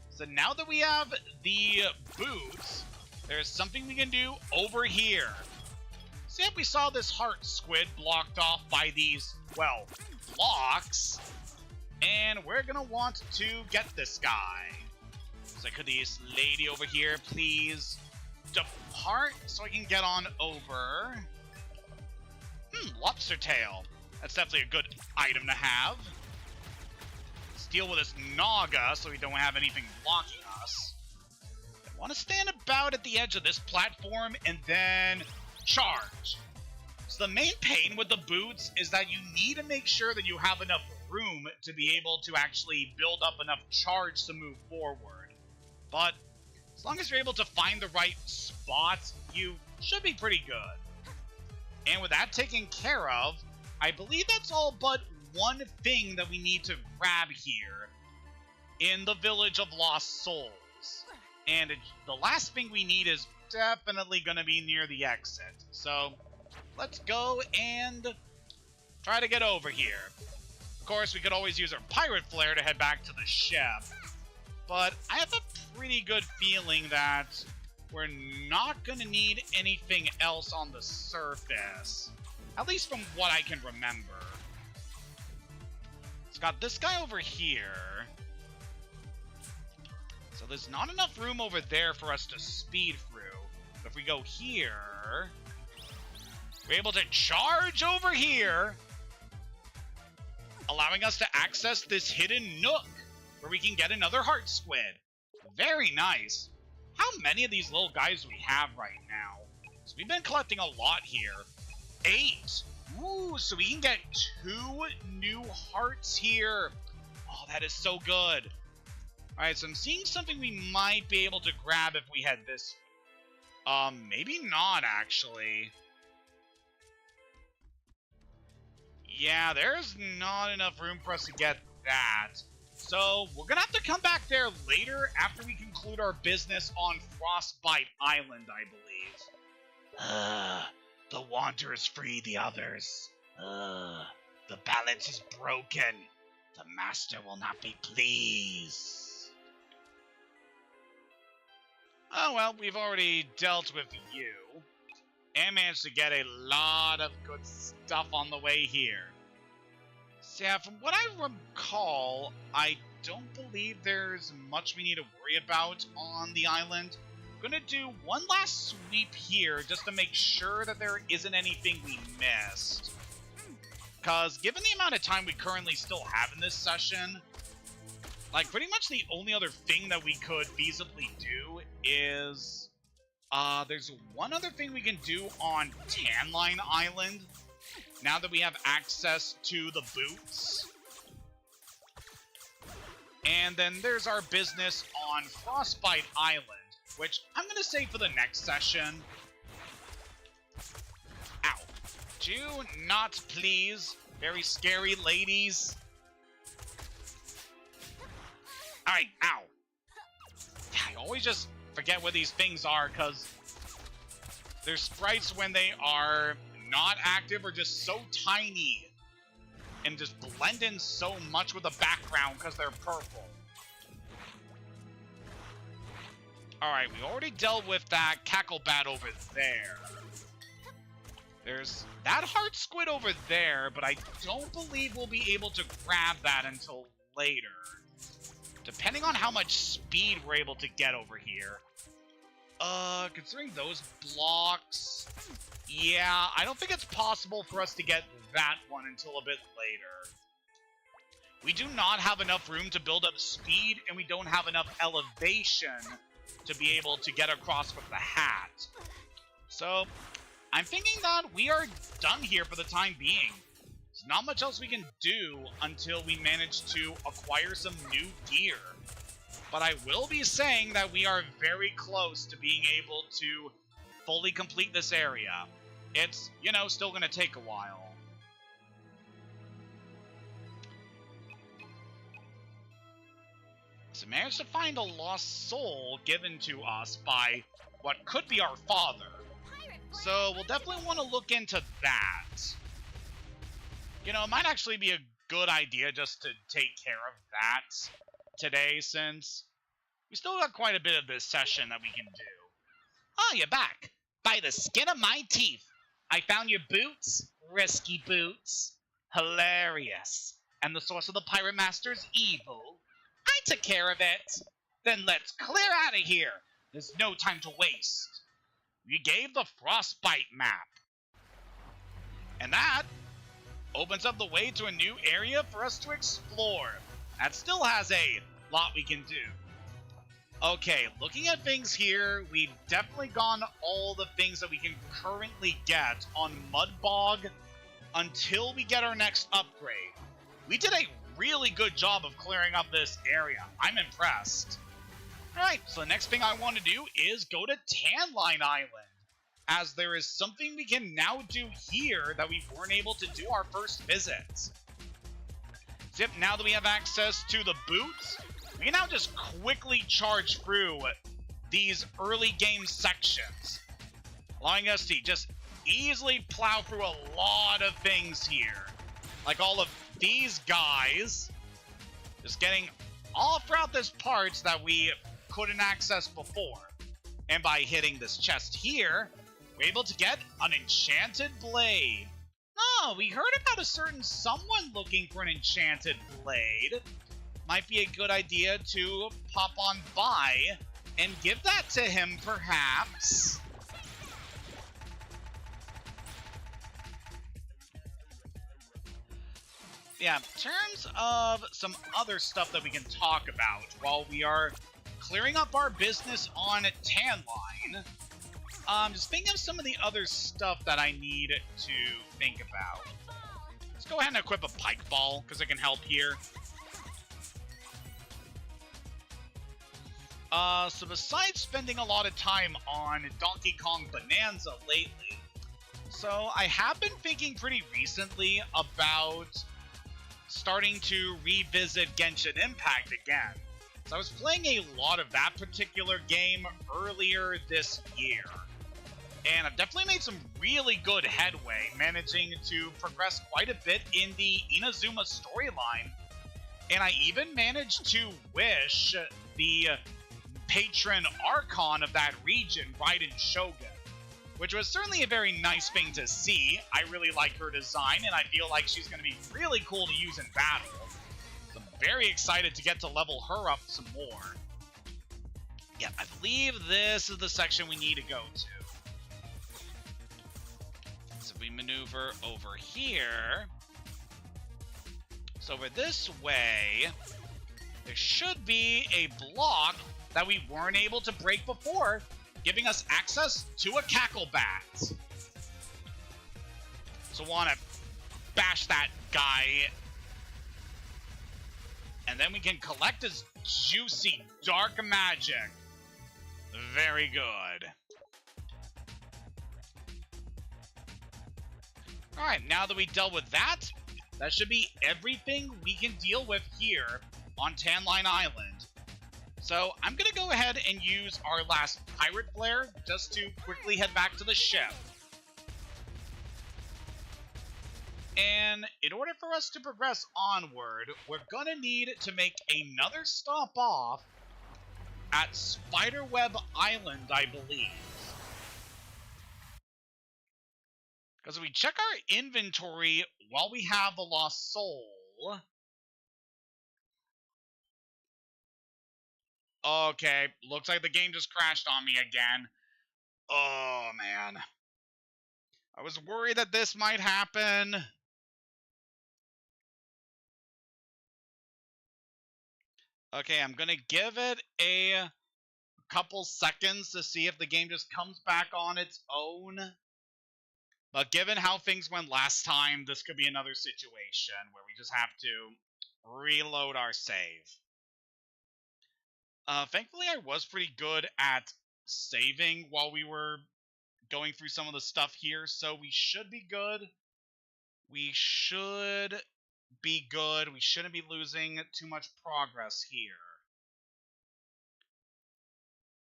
so now that we have the boots, there's something we can do over here. See if we saw this heart squid blocked off by these, well, blocks. And we're gonna want to get this guy. So could this lady over here please depart so I can get on over? Lobster tail. That's definitely a good item to have. Let's deal with this Naga so we don't have anything blocking us. I want to stand about at the edge of this platform and then charge. So the main pain with the boots is that you need to make sure that you have enough room to be able to actually build up enough charge to move forward. But as long as you're able to find the right spots, you should be pretty good. And with that taken care of, I believe that's all but one thing that we need to grab here in the Village of Lost Souls. And the last thing we need is definitely going to be near the exit. So let's go and try to get over here. Of course, we could always use our pirate flare to head back to the ship. But I have a pretty good feeling that we're not going to need anything else on the surface. At least from what I can remember. It's got this guy over here. So there's not enough room over there for us to speed through. But if we go here, we're able to charge over here, allowing us to access this hidden nook where we can get another heart squid. Very nice. How many of these little guys do we have right now? So we've been collecting a lot here. 8. Ooh, so we can get 2 new hearts here. Oh, that is so good. Alright, so I'm seeing something we might be able to grab if we head this. Maybe not, actually. Yeah, there's not enough room for us to get that. So, we're gonna have to come back there later after we conclude our business on Frostbite Island, I believe. The Wanderers free the others. The balance is broken. The Master will not be pleased. Oh well, we've already dealt with you. And managed to get a lot of good stuff on the way here. So yeah, from what I recall, I don't believe there's much we need to worry about on the island. I'm gonna do one last sweep here just to make sure that there isn't anything we missed. Because given the amount of time we currently still have in this session, like pretty much the only other thing that we could feasibly do is... there's one other thing we can do on Tan Line Island, now that we have access to the boots. And then there's our business on Frostbite Island, which I'm going to save for the next session. Ow. Do not, please. Very scary ladies. Alright, ow. I always just forget what these things are, because their sprites when they are not active are just so tiny and just blend in so much with the background because they're purple. Alright, we already dealt with that cacklebat over there. There's that heart squid over there, but I don't believe we'll be able to grab that until later. Depending on how much speed we're able to get over here. Considering those blocks, yeah, I don't think it's possible for us to get that one until a bit later. We do not have enough room to build up speed, and we don't have enough elevation to be able to get across with the hat. So, I'm thinking that we are done here for the time being. There's not much else we can do until we manage to acquire some new gear. But I will be saying that we are very close to being able to fully complete this area. It's, you know, still going to take a while. So managed to find a lost soul given to us by what could be our father. So we'll definitely want to look into that. You know, it might actually be a good idea just to take care of that today, since we still got quite a bit of this session that we can do. Oh, you're back. By the skin of my teeth. I found your boots. Risky boots. Hilarious. And the source of the Pirate Master's evil. I took care of it. Then let's clear out of here. There's no time to waste. We gave the Frostbite map. And that opens up the way to a new area for us to explore. That still has a lot we can do. Okay, looking at things here, we've definitely gone all the things that we can currently get on Mudbog until we get our next upgrade. We did a really good job of clearing up this area. I'm impressed. Alright, so the next thing I want to do is go to Tan Line Island, as there is something we can now do here that we weren't able to do our first visit. Zip, now that we have access to the boots, we can now just quickly charge through these early game sections, allowing us to just easily plow through a lot of things here. Like all of these guys, just getting all throughout this parts that we couldn't access before. And by hitting this chest here, we're able to get an enchanted blade. Oh, we heard about a certain someone looking for an enchanted blade. Might be a good idea to pop on by and give that to him, perhaps. Yeah, in terms of some other stuff that we can talk about while we are clearing up our business on Tan Line, just thinking of some of the other stuff that I need to think about. Let's go ahead and equip a pike ball, because it can help here. So besides spending a lot of time on Donkey Kong Bonanza lately, so I have been thinking pretty recently about starting to revisit Genshin Impact again. So I was playing a lot of that particular game earlier this year, and I've definitely made some really good headway, managing to progress quite a bit in the Inazuma storyline, and I even managed to wish the patron archon of that region, Raiden Shogun, which was certainly a very nice thing to see. I really like her design, and I feel like she's going to be really cool to use in battle. So I'm very excited to get to level her up some more. Yeah, I believe this is the section we need to go to. So we maneuver over here. So over this way, there should be a block that we weren't able to break before, giving us access to a cackle bat. So want to bash that guy. And then we can collect his juicy dark magic. Very good. Alright, now that we dealt with that, that should be everything we can deal with here on Tan Line Island. So I'm going to go ahead and use our last pirate flare just to quickly head back to the ship. And in order for us to progress onward, we're going to need to make another stop off at Spiderweb Island, I believe. Because if we check our inventory while we have the Lost Soul... Okay, looks like the game just crashed on me again. Oh, man. I was worried that this might happen. Okay, I'm going to give it a couple seconds to see if the game just comes back on its own. But given how things went last time, this could be another situation where we just have to reload our save. Thankfully, I was pretty good at saving while we were going through some of the stuff here, so we should be good. We should be good. We shouldn't be losing too much progress here.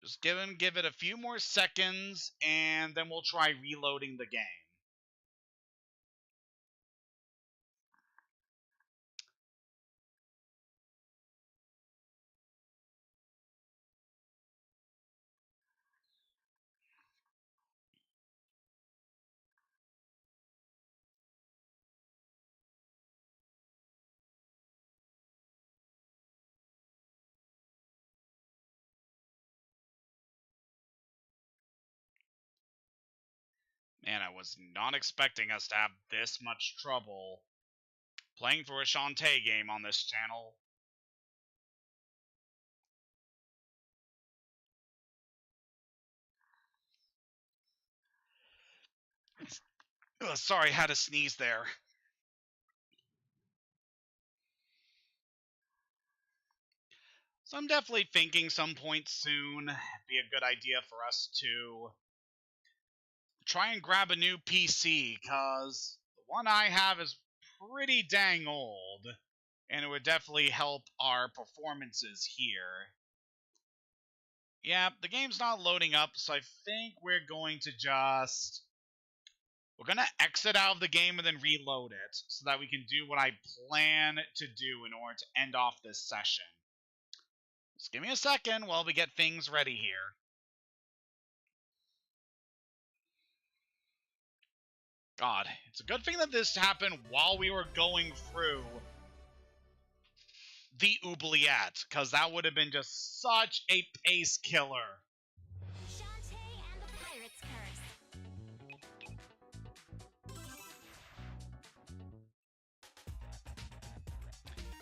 Just give it a few more seconds, and then we'll try reloading the game. Man, I was not expecting us to have this much trouble playing for a Shantae game on this channel. Ugh, sorry, I had to sneeze there. So I'm definitely thinking some point soon it'd be a good idea for us to try and grab a new PC, because the one I have is pretty dang old, and it would definitely help our performances here. Yeah, the game's not loading up, so I think we're going to just... We're going to exit out of the game and then reload it, so that we can do what I plan to do in order to end off this session. Just give me a second while we get things ready here. God, it's a good thing that this happened while we were going through the oubliette, because that would have been just such a pace killer. Shantae and the Pirate's Curse.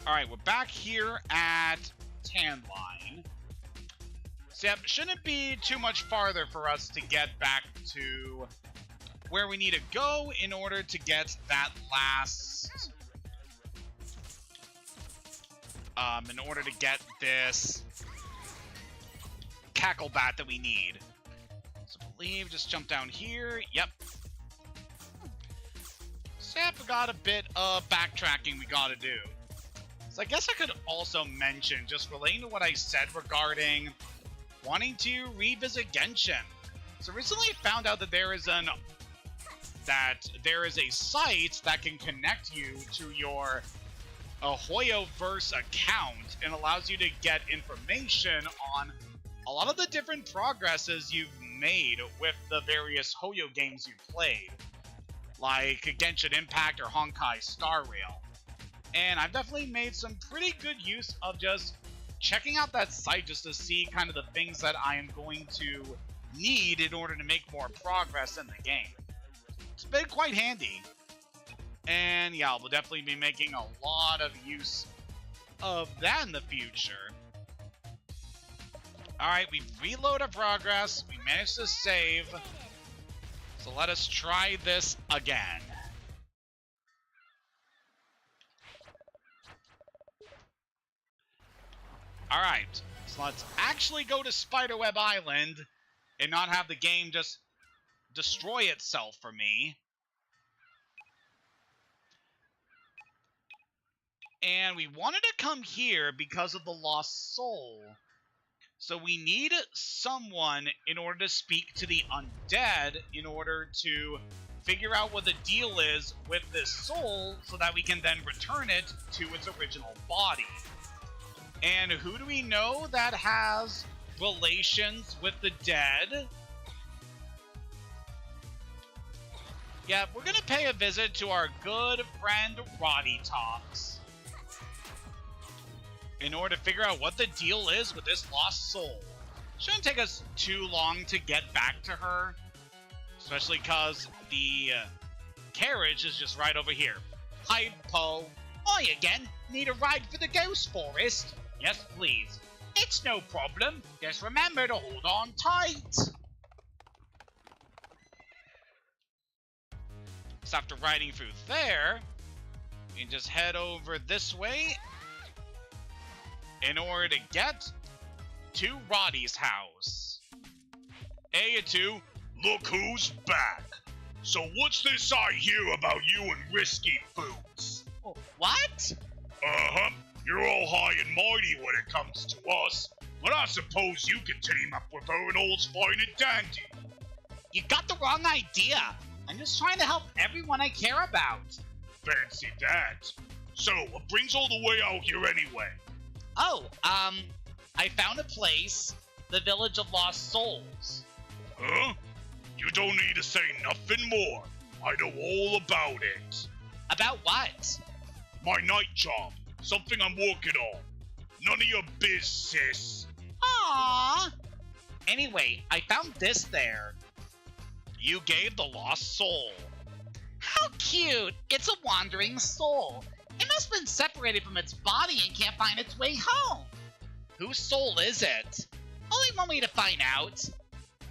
Alright, we're back here at Tan Line. So, yep, shouldn't be too much farther for us to get back to where we need to go in order to get that last... in order to get this cackle bat that we need. So I believe just jump down here. Yep. So yep, we got a bit of backtracking we gotta do. So I guess I could also mention, just relating to what I said regarding wanting to revisit Genshin. So recently I found out that there is a site that can connect you to your Hoyoverse account and allows you to get information on a lot of the different progresses you've made with the various Hoyo games you've played, like Genshin Impact or Honkai Star Rail. And I've definitely made some pretty good use of just checking out that site just to see kind of the things that I am going to need in order to make more progress in the game. It's been quite handy. And yeah, we'll definitely be making a lot of use of that in the future. Alright, we reload our progress. We managed to save. So let us try this again. Alright, so let's actually go to Spiderweb Island and not have the game just destroy itself for me. And we wanted to come here because of the lost soul. So we need someone in order to speak to the undead in order to figure out what the deal is with this soul so that we can then return it to its original body. And who do we know that has relations with the dead? Yeah, we're gonna pay a visit to our good friend Roddy Talks in order to figure out what the deal is with this lost soul. Shouldn't take us too long to get back to her, especially because the carriage is just right over here. Hi, Poe. Hi again. Need a ride for the ghost forest? Yes, please. It's no problem. Just remember to hold on tight. So after riding through there, we can just head over this way in order to get to Roddy's house. Hey, you two, look who's back. So what's this I hear about you and Risky Boots? Oh, what? Uh-huh. You're all high and mighty when it comes to us, but I suppose you can team up with her and all's fine and dandy. You got the wrong idea. I'm just trying to help everyone I care about. Fancy that. So, what brings all the way out here anyway? Oh, I found a place, the Village of Lost Souls. Huh? You don't need to say nothing more. I know all about it. About what? My night job. Something I'm working on. None of your biz, sis. Aww. Anyway, I found this there. You gave the lost soul. How cute! It's a wandering soul. It must have been separated from its body and can't find its way home. Whose soul is it? Only one way to find out.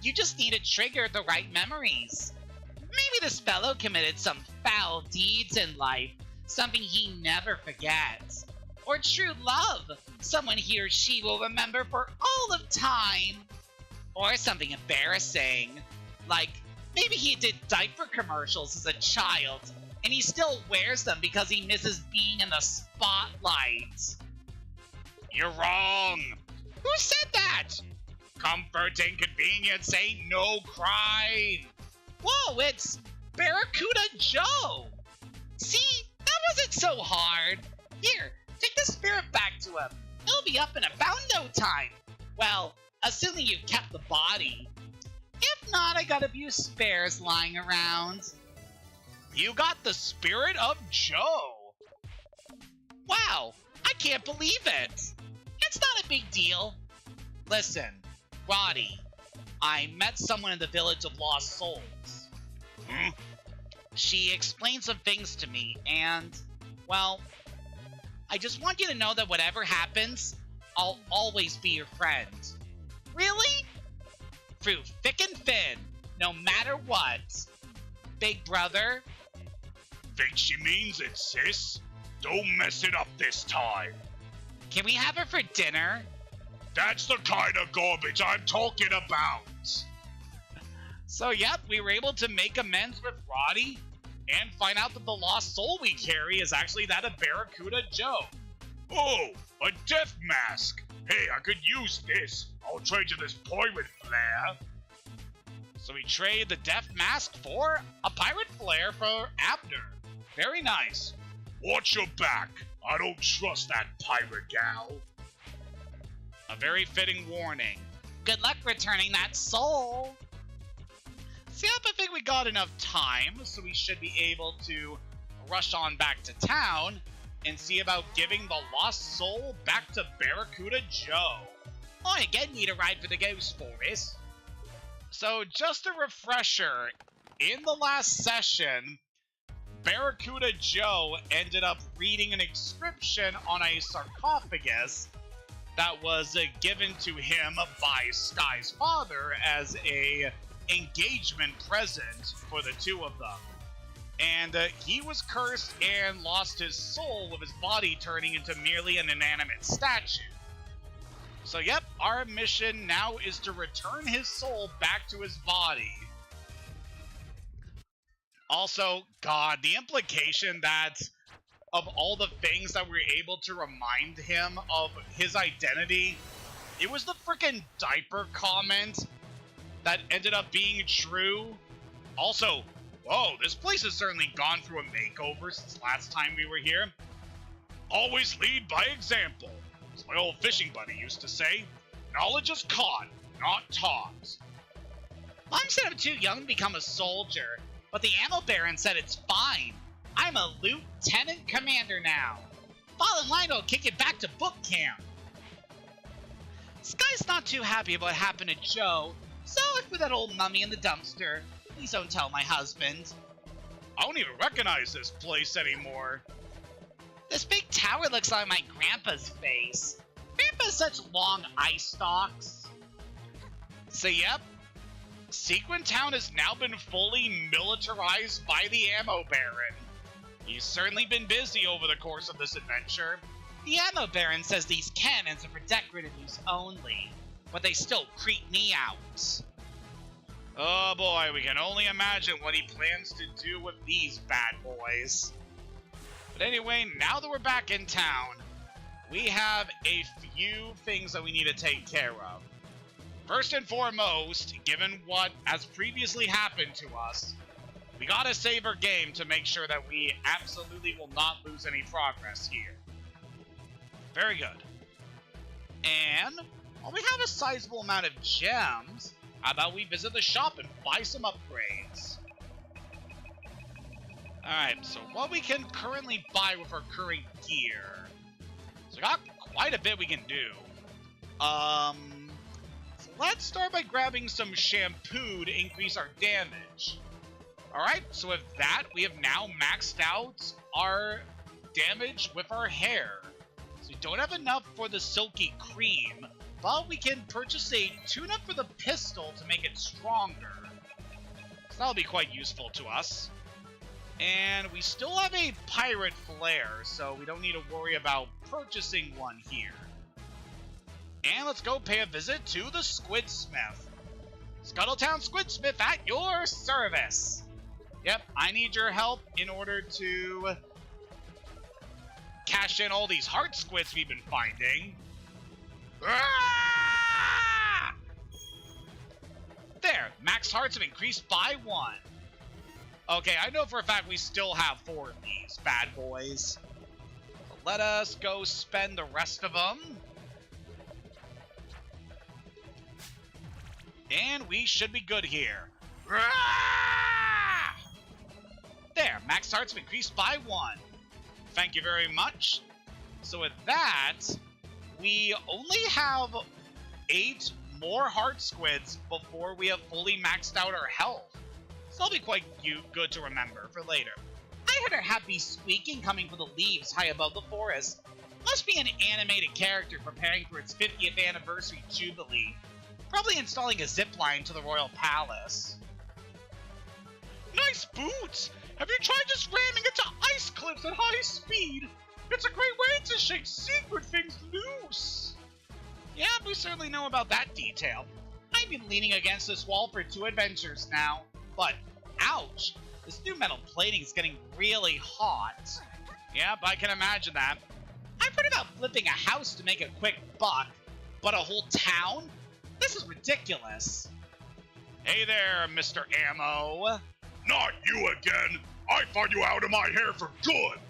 You just need to trigger the right memories. Maybe this fellow committed some foul deeds in life, something he never forgets. Or true love, someone he or she will remember for all of time. Or something embarrassing, like maybe he did diaper commercials as a child, and he still wears them because he misses being in the spotlight. You're wrong. Who said that? Comfort and convenience ain't no crime. Whoa, it's Barracuda Joe. See, that wasn't so hard. Here, take the spirit back to him. He'll be up in about no time. Well, assuming you've kept the body. If not, I got a few spares lying around. You got the spirit of Joe. Wow, I can't believe it. It's not a big deal. Listen, Roddy, I met someone in the Village of Lost Souls. Hmm? She explained some things to me, and, well, I just want you to know that whatever happens, I'll always be your friend. Really? Through thick and thin, no matter what. Big brother? Think she means it, sis? Don't mess it up this time. Can we have her for dinner? That's the kind of garbage I'm talking about. So yep, we were able to make amends with Roddy and find out that the lost soul we carry is actually that of Barracuda Joe. Oh, a death mask. Hey, I could use this. I'll trade you this pirate flair. So we trade the death mask for a pirate flare for Abner. Very nice. Watch your back. I don't trust that pirate gal. A very fitting warning. Good luck returning that soul. See, I think we got enough time, so we should be able to rush on back to town and see about giving the lost soul back to Barracuda Joe. I again need a ride for the Ghost Forest. So, just a refresher, in the last session, Barracuda Joe ended up reading an inscription on a sarcophagus that was given to him by Sky's father as a engagement present for the two of them. And he was cursed and lost his soul, with his body turning into merely an inanimate statue. So yep, our mission now is to return his soul back to his body. Also, God, the implication that of all the things that we're able to remind him of his identity, it was the freaking diaper comment that ended up being true. Also, whoa, this place has certainly gone through a makeover since last time we were here. Always lead by example, as my old fishing buddy used to say. Knowledge is caught, not taught. Mom said I'm too young to become a soldier, but the ammo baron said it's fine. I'm a lieutenant commander now. Fall in line or I'll kick it back to boot camp. Sky's not too happy about what happened to Joe, so I threw that old mummy in the dumpster. Please don't tell my husband. I don't even recognize this place anymore. This big tower looks like my grandpa's face. Grandpa has such long eye stalks. So yep, Sequin Town has now been fully militarized by the Ammo Baron. He's certainly been busy over the course of this adventure. The ammo baron says these cannons are for decorative use only, but they still creep me out. Oh boy, we can only imagine what he plans to do with these bad boys. But anyway, now that we're back in town, we have a few things that we need to take care of. First and foremost, given what has previously happened to us, we gotta save our game to make sure that we absolutely will not lose any progress here. Very good. And, while we have a sizable amount of gems, how about we visit the shop and buy some upgrades? Alright, so what we can currently buy with our current gear. So we got quite a bit we can do. So let's start by grabbing some shampoo to increase our damage. Alright, so with that, we have now maxed out our damage with our hair. So we don't have enough for the silky cream, but we can purchase a tune-up for the pistol to make it stronger. So that'll be quite useful to us. And we still have a pirate flare, so we don't need to worry about purchasing one here. And let's go pay a visit to the Squidsmith. Scuttletown Squidsmith at your service. Yep, I need your help in order to cash in all these heart squids we've been finding. Ah! There, max hearts have increased by 1. Okay, I know for a fact we still have 4 of these bad boys. So let us go spend the rest of them. And we should be good here. Ah! There, max hearts have increased by 1. Thank you very much. So with that, we only have 8 more heart squids before we have fully maxed out our health. So that'll be quite good to remember for later. I heard a happy squeaking coming from the leaves high above the forest. Must be an animated character preparing for its 50th anniversary jubilee. Probably installing a zipline to the royal palace. Nice boots! Have you tried just ramming into ice cliffs at high speed? It's a great way to shake secret things loose! Yeah, we certainly know about that detail. I've been leaning against this wall for 2 adventures now, but ouch! This new metal plating is getting really hot. Yep, I can imagine that. I've heard about flipping a house to make a quick buck, but a whole town? This is ridiculous. Hey there, Mr. Ammo. Not you again! I find you out of my hair for good!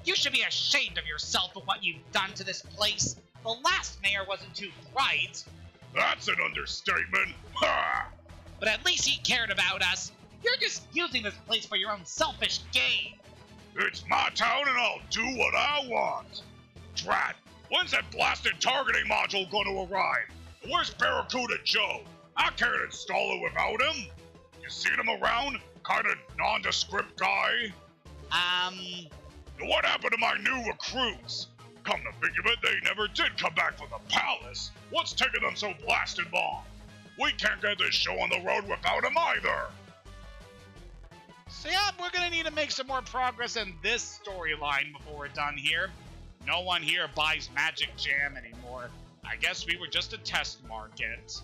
You should be ashamed of yourself for what you've done to this place. The last mayor wasn't too bright. That's an understatement. Ha! But at least he cared about us. You're just using this place for your own selfish gain. It's my town and I'll do what I want. Drat, when's that blasted targeting module gonna arrive? Where's Barracuda Joe? I can't install it without him. You seen him around? Kinda nondescript guy? What happened to my new recruits? Come to think of it, they never did come back from the palace. What's taking them so blasted long? We can't get this show on the road without him either. So yeah, we're gonna need to make some more progress in this storyline before we're done here. No one here buys Magic Jam anymore. I guess we were just a test market.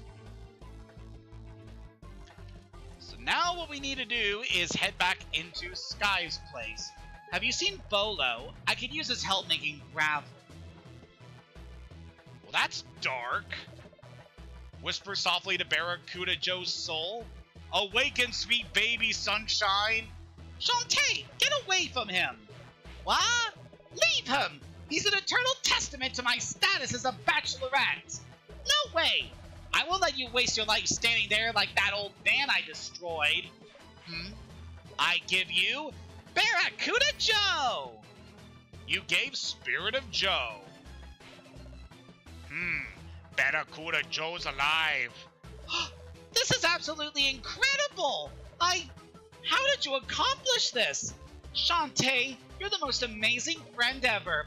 So now what we need to do is head back into Sky's place. Have you seen Bolo? I could use his help making gravel. Well, that's dark. Whisper softly to Barracuda Joe's soul. Awaken, sweet baby sunshine. Shantae, get away from him. What? Leave him. He's an eternal testament to my status as a bachelorette. No way. I won't let you waste your life standing there like that old man I destroyed. I give you Barracuda Joe. You gave Spirit of Joe. Barracuda Joe's alive. This is absolutely incredible. How did you accomplish this? Shantae, you're the most amazing friend ever.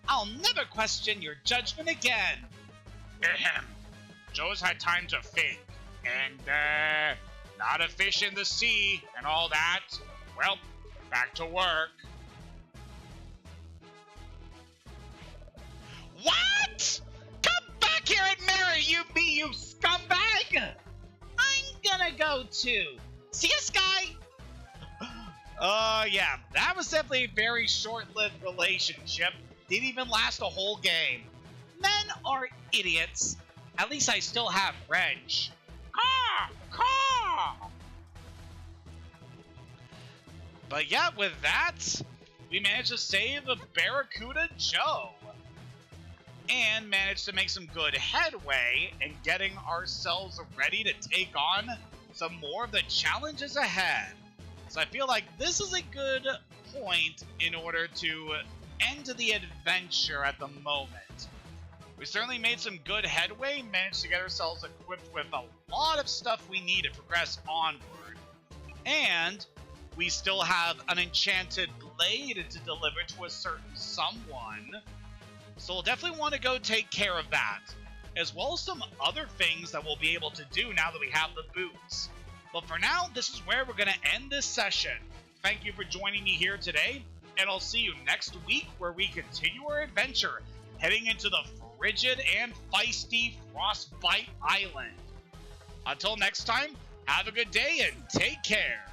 I'll never question your judgment again. Ahem. Joe's had time to think. And, not a fish in the sea and all that. Well, back to work. What? Come back here and marry me, you scumbag! I'm gonna go too. See ya, Sky? Yeah, that was definitely a very short-lived relationship. Didn't even last a whole game. Men are idiots. At least I still have Wrench. Caw! But yeah, with that, we managed to save a Barracuda Joe. And managed to make some good headway in getting ourselves ready to take on some more of the challenges ahead. So I feel like this is a good point in order to end the adventure at the moment. We certainly made some good headway, managed to get ourselves equipped with a lot of stuff we need to progress onward. And we still have an enchanted blade to deliver to a certain someone. So we'll definitely want to go take care of that, as well as some other things that we'll be able to do now that we have the boots. But for now, this is where we're going to end this session. Thank you for joining me here today, and I'll see you next week where we continue our adventure, heading into the frigid and feisty Frostbite Island. Until next time, have a good day and take care.